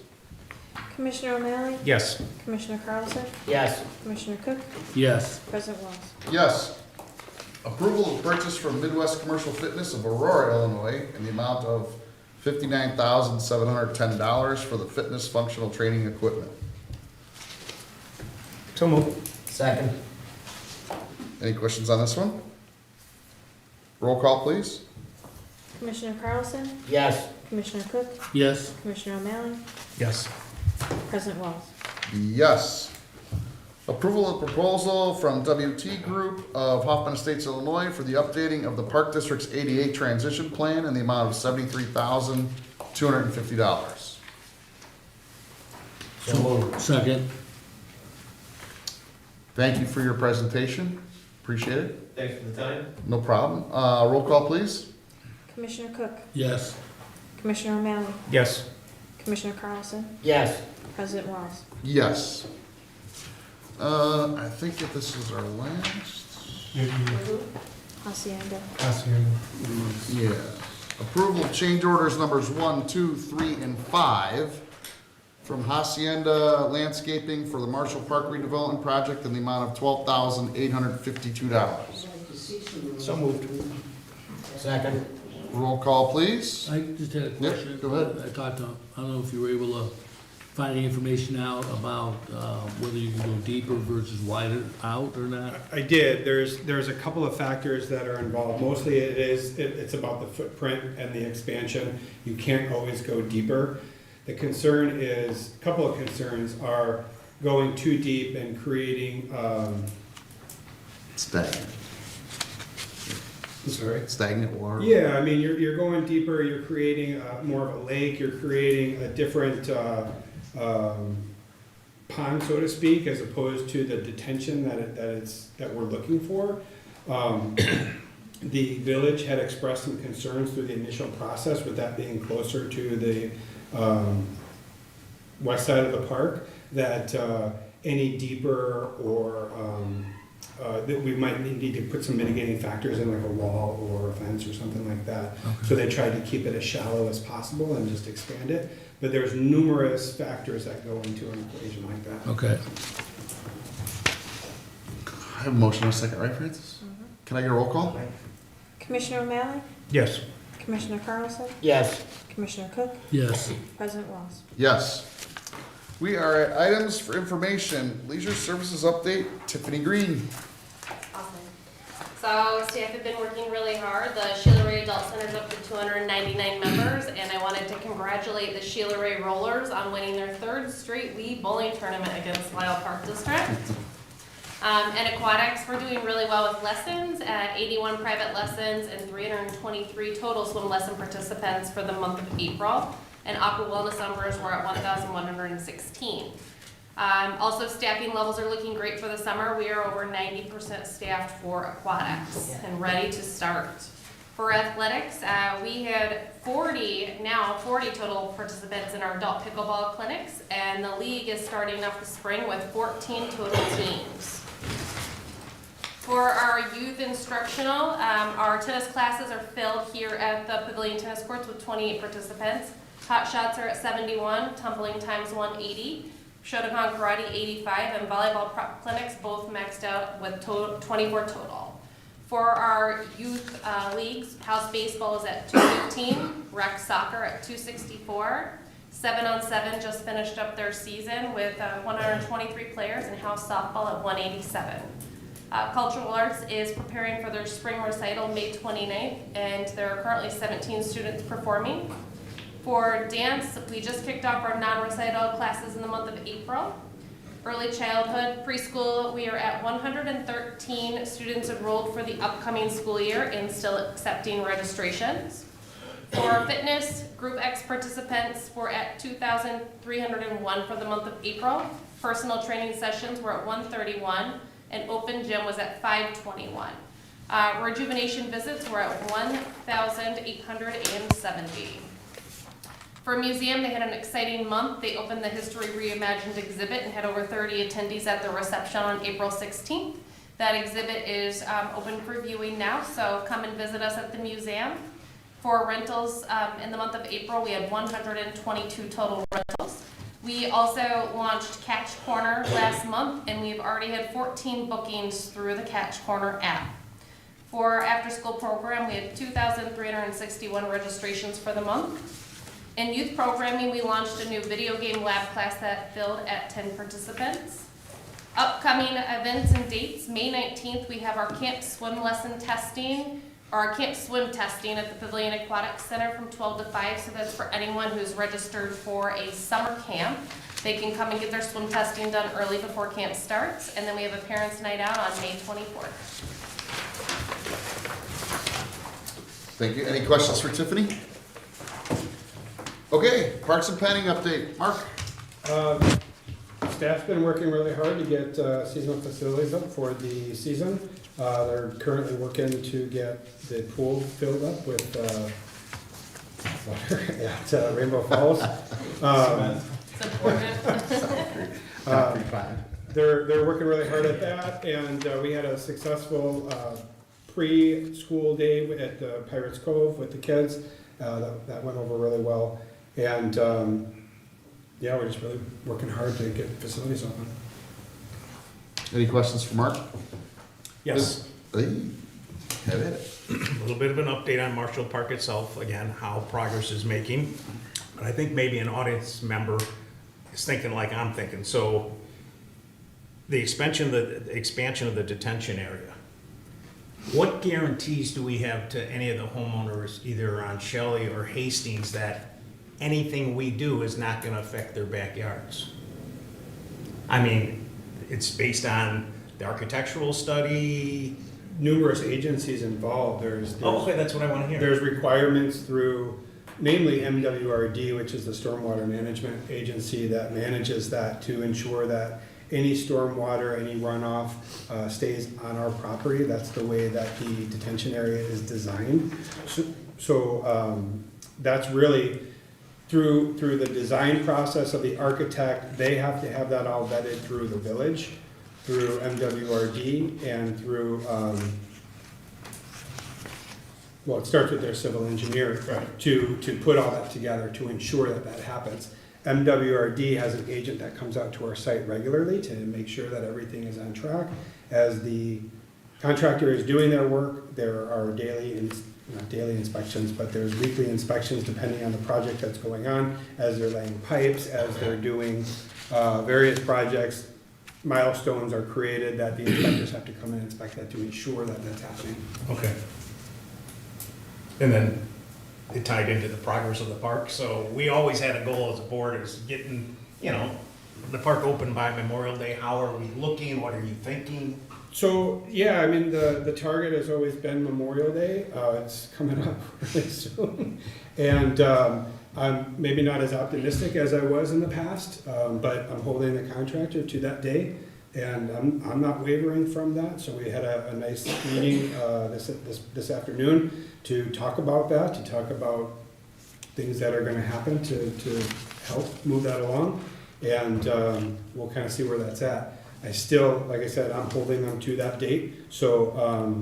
Commissioner O'Malley? Yes. Commissioner Carlson? Yes. Commissioner Cook? Yes. President Walls? Yes. Approval of purchase from Midwest Commercial Fitness of Aurora, Illinois, in the amount of $59,710 for the fitness functional training equipment. So moved. Second. Any questions on this one? Roll call, please. Commissioner Carlson? Yes. Commissioner Cook? Yes. Commissioner O'Malley? Yes. President Walls? Yes. Approval of proposal from WT Group of Hoffman Estates, Illinois for the updating of the Park District's ADA transition plan in the amount of $73,250. So moved. Second. Thank you for your presentation. Appreciate it. Thanks for the time. No problem. Roll call, please. Commissioner Cook? Yes. Commissioner O'Malley? Yes. Commissioner Carlson? Yes. President Walls? Yes. I think that this is our last. Hacienda? Yeah. Approval of change orders numbers 1, 2, 3, and 5 from Hacienda Landscaping for the Marshall Park redevelopment project in the amount of $12,852. So moved. Second. Roll call, please. I just had a question. go ahead. I talked to, I don't know if you were able to find any information out about whether you can go deeper versus wider out or not? I did. There's a couple of factors that are involved. Mostly it's about the footprint and the expansion. You can't always go deeper. The concern is, a couple of concerns are going too deep and creating, Stagnant. sorry? Stagnant water. Yeah, I mean, you're going deeper, you're creating more of a lake, you're creating a different pond, so to speak, as opposed to the detention that we're looking for. The village had expressed some concerns through the initial process with that being closer to the west side of the park, that any deeper or that we might need to put some mitigating factors in, like a wall or a fence or something like that. So they tried to keep it as shallow as possible and just expand it. But there's numerous factors that go into an equation like that. Okay. I have a motion in a second, right, Francis? Can I get a roll call? Commissioner O'Malley? Yes. Commissioner Carlson? Yes. Commissioner Cook? Yes. President Walls? Yes. We are at items for information. Leisure Services Update, Tiffany Green. Awesome. So staff have been working really hard. The Sheila Ray Adult Center is up to 299 members, and I wanted to congratulate the Sheila Ray Rollers on winning their third straight Wii bowling tournament against Lyle Park District. And aquatics, we're doing really well with lessons at 81 private lessons and 323 total swim lesson participants for the month of April. And aqua wellness numbers were at 1,116. Also, staffing levels are looking great for the summer. We are over 90% staffed for aquatics and ready to start. For athletics, we had 40 total participants in our adult pickleball clinics, and the league is starting off the spring with 14 total teams. For our youth instructional, our tennis classes are filled here at the Pavilion Tennis Courts with 28 participants. Hot shots are at 71, tumbling times 180, Shotokan Karate 85, and volleyball prep clinics both maxed out with 24 total. For our youth leagues, house baseball is at 215, rec soccer at 264, 7-on-7 just finished up their season with 123 players, and house softball at 187. Cultural arts is preparing for their spring recital May 29th, and there are currently 17 students performing. For dance, we just kicked off our non-recital classes in the month of April. Early childhood, preschool, we are at 113 students enrolled for the upcoming school year and still accepting registrations. For fitness, Group X participants were at 2,301 for the month of April. Personal training sessions were at 131, and open gym was at 521. Rejuvenation visits were at 1,870. For a museum, they had an exciting month. They opened the History Reimagined exhibit and had over 30 attendees at the reception on April 16th. That exhibit is open for viewing now, so come and visit us at the museum. For rentals, in the month of April, we had 122 total rentals. We also launched Catch Corner last month, and we've already had 14 bookings through the Catch Corner app. For our after-school program, we had 2,361 registrations for the month. In youth programming, we launched a new video game lab class that filled at 10 participants. Upcoming events and dates, May 19th, we have our camp swim lesson testing, or our camp swim testing at the Pavilion Aquatic Center from 12 to 5, so that's for anyone who's registered for a summer camp. They can come and get their swim testing done early before camp starts, and then we have a parents' night out on May 24th. Thank you. Any questions for Tiffany? Okay, Parks and Planning update. Mark? Staff's been working really hard to get seasonal facilities up for the season. They're currently working to get the pool filled up with water at Rainbow Falls. They're working really hard at that, and we had a successful pre-school day at the Pirates Cove with the kids. That went over really well. And yeah, we're just really working hard to get facilities open. Any questions for Mark? Yes. Have it. A little bit of an update on Marshall Park itself, again, how progress is making. But I think maybe an audience member is thinking like I'm thinking. So the expansion of the detention area. What guarantees do we have to any of the homeowners, either on Shelley or Hastings, that anything we do is not going to affect their backyards? I mean, it's based on the architectural study. Numerous agencies involved. Okay, that's what I want to hear. There's requirements through, namely MWRD, which is the stormwater management agency that manages that to ensure that any stormwater, any runoff stays on our property. That's the way that the detention area is designed. So that's really through the design process of the architect. They have to have that all vetted through the village, through MWRD, and through, well, it starts with their civil engineer to put all that together to ensure that that happens. MWRD has an agent that comes out to our site regularly to make sure that everything is on track. As the contractor is doing their work, there are not daily inspections, but there's weekly inspections depending on the project that's going on. As they're laying pipes, as they're doing various projects, milestones are created that the inspectors have to come and inspect that to ensure that that's happening. Okay. And then it tied into the progress of the park. So we always had a goal as a board is getting, the park open by Memorial Day? How are we looking? What are you thinking? So, yeah, I mean, the target has always been Memorial Day. It's coming up really soon. And I'm maybe not as optimistic as I was in the past, but I'm holding the contractor to that day. And I'm not wavering from that. So we had a nice meeting this afternoon to talk about that, to talk about things that are going to happen to help move that along. And we'll kind of see where that's at. I still, like I said, I'm holding them to that date. So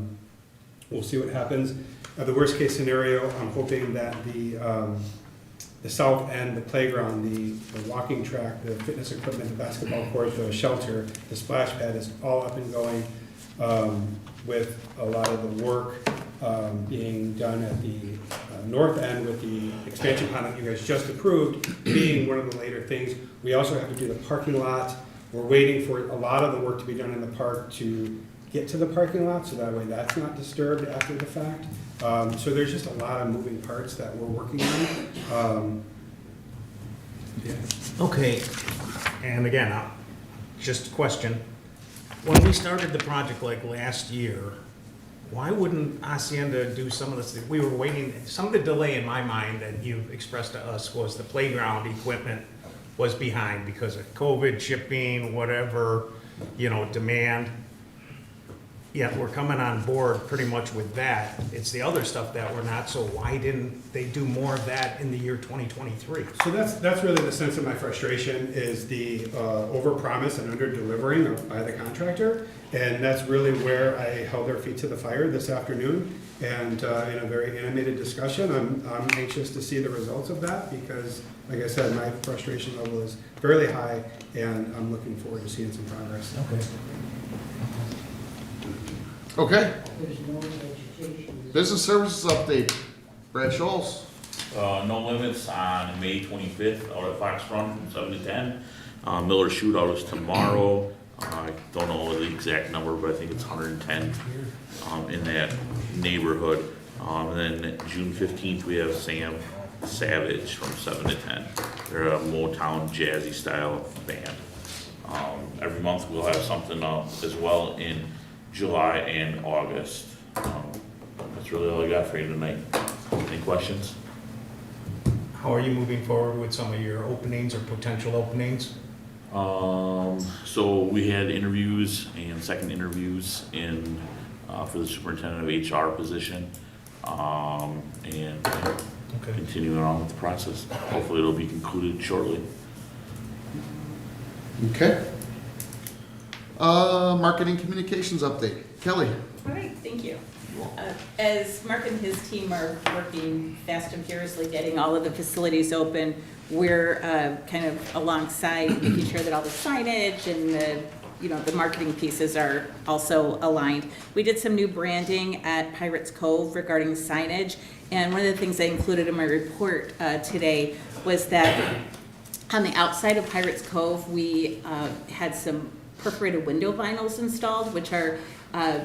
we'll see what happens. The worst case scenario, I'm hoping that the south end, the playground, the walking track, the fitness equipment, the basketball court, the shelter, the splash pad is all up and going with a lot of the work being done at the north end with the expansion plan that you guys just approved being one of the later things. We also have to do the parking lot. We're waiting for a lot of the work to be done in the park to get to the parking lot, so that way that's not disturbed after the fact. So there's just a lot of moving parts that we're working on. Yeah. Okay, and again, just a question. When we started the project like last year, why wouldn't Hacienda do some of this? We were waiting, some of the delay in my mind that you expressed to us was the playground equipment was behind because of COVID, shipping, whatever, demand. Yet we're coming on board pretty much with that. It's the other stuff that we're not, so why didn't they do more of that in the year 2023? So that's really the sense of my frustration is the over-promise and under-delivering by the contractor. And that's really where I held their feet to the fire this afternoon. And in a very animated discussion, I'm anxious to see the results of that because, like I said, my frustration level is fairly high and I'm looking forward to seeing some progress. Okay. Business services update. Brad Scholes. No limits on May 25th out at Fox Run from 7 to 10. Miller Shootout is tomorrow. I don't know the exact number, but I think it's 110 in that neighborhood. And then June 15th, we have Sam Savage from 7 to 10. They're a Motown jazzy style band. Every month we'll have something as well in July and August. That's really all I got for you tonight. Any questions? How are you moving forward with some of your openings or potential openings? So we had interviews and second interviews in for the superintendent of HR position, and continuing on with the process. Hopefully it'll be concluded shortly. Okay. Marketing communications update. Kelly. All right, thank you. As Mark and his team are working fast and furiously getting all of the facilities open, we're kind of alongside making sure that all the signage and the marketing pieces are also aligned. We did some new branding at Pirates Cove regarding signage, and one of the things I included in my report today was that on the outside of Pirates Cove, we had some perforated window vinyls installed, which are,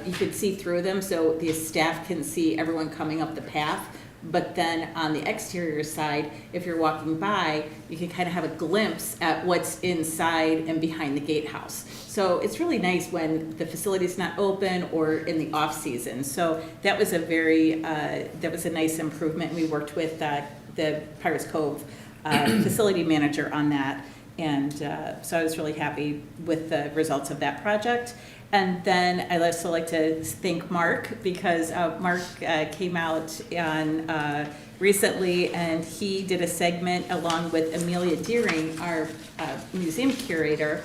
you can see through them, so the staff can see everyone coming up the path. But then on the exterior side, if you're walking by, you can kind of have a glimpse at what's inside and behind the gatehouse. So it's really nice when the facility's not open or in the off season. So that was that was a nice improvement. We worked with the Pirates Cove facility manager on that. And so I was really happy with the results of that project. And then I'd also like to thank Mark because Mark came out on recently and he did a segment along with Amelia Deering, our museum curator,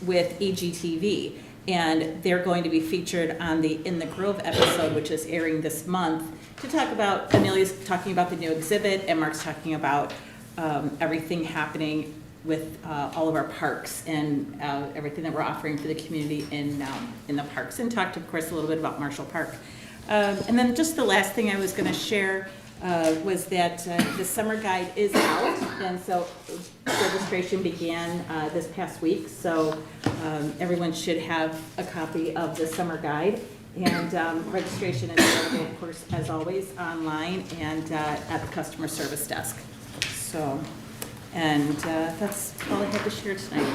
with EGTV. And they're going to be featured on the In the Grove episode, which is airing this month, to talk about, Amelia's talking about the new exhibit and Mark's talking about everything happening with all of our parks and everything that we're offering for the community in the parks, and talked, of course, a little bit about Marshall Park. And then just the last thing I was going to share was that the summer guide is out, and so registration began this past week, so everyone should have a copy of the summer guide. And registration is available, of course, as always, online and at the customer service desk. So. And that's all I had to share tonight.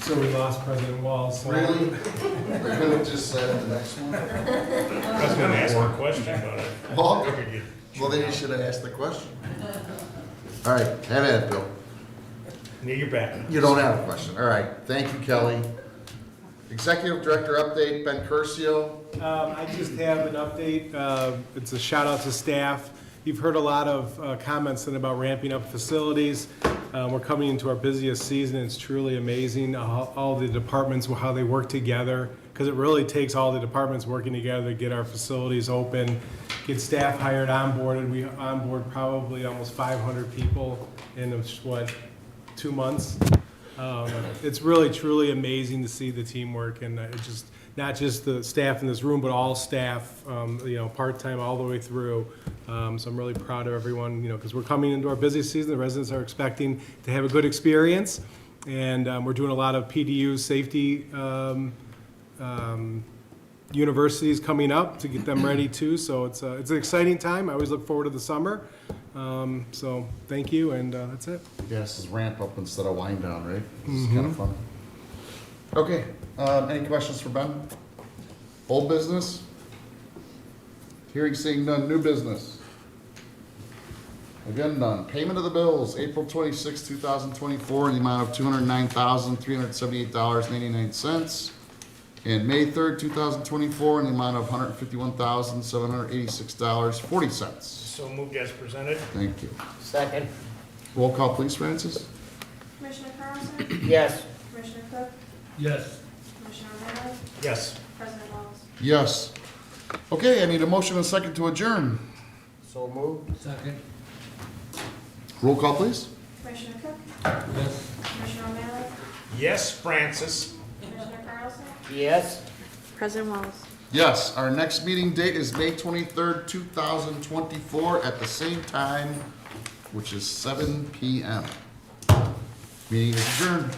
So we lost President Walls. So Really? We're gonna just say the next one? I was gonna ask a question, but I Well, figured you. well, then you should have asked the question. All right, have at it, Bill. Need your back. You don't have a question. All right, thank you, Kelly. Executive Director update, Ben Curcio. I just have an update. It's a shout out to staff. You've heard a lot of comments about ramping up facilities. We're coming into our busiest season. It's truly amazing how all the departments, how they work together, because it really takes all the departments working together to get our facilities open, get staff hired, onboarded. We onboard probably almost 500 people in, 2 months. It's really, truly amazing to see the teamwork, and it just, not just the staff in this room, but all staff, part-time all the way through. So I'm really proud of everyone, because we're coming into our busy season. The residents are expecting to have a good experience, and we're doing a lot of PDU safety universities coming up to get them ready too. So it's an exciting time. I always look forward to the summer. So thank you, and that's it. Yeah, this is ramp up instead of wind down, right? This is kind of fun. Okay, any questions for Ben? Old business? Hearing, seeing none. New business? Again, none. Payment of the bills, April 26, 2024, in the amount of $209,378.89. And May 3rd, 2024, in the amount of $151,786.40. So moved as presented. Thank you. Second. Roll call, please, Francis. Commissioner Carlson? Yes. Commissioner Cook? Yes. Commissioner O'Malley? Yes. President Wallace? Yes. Okay, I need a motion and a second to adjourn. So moved. Second. Roll call, please. Commissioner Cook? Yes. Commissioner O'Malley? Yes, Francis. Commissioner Carlson? Yes. President Wallace? Yes, our next meeting date is May 23rd, 2024, at the same time, which is 7 p.m. Meeting is adjourned.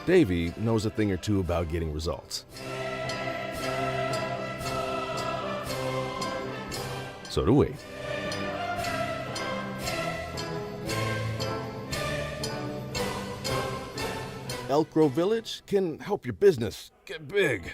Davey knows a thing or two about getting results. So do we. Elk Grove Village can help your business get big.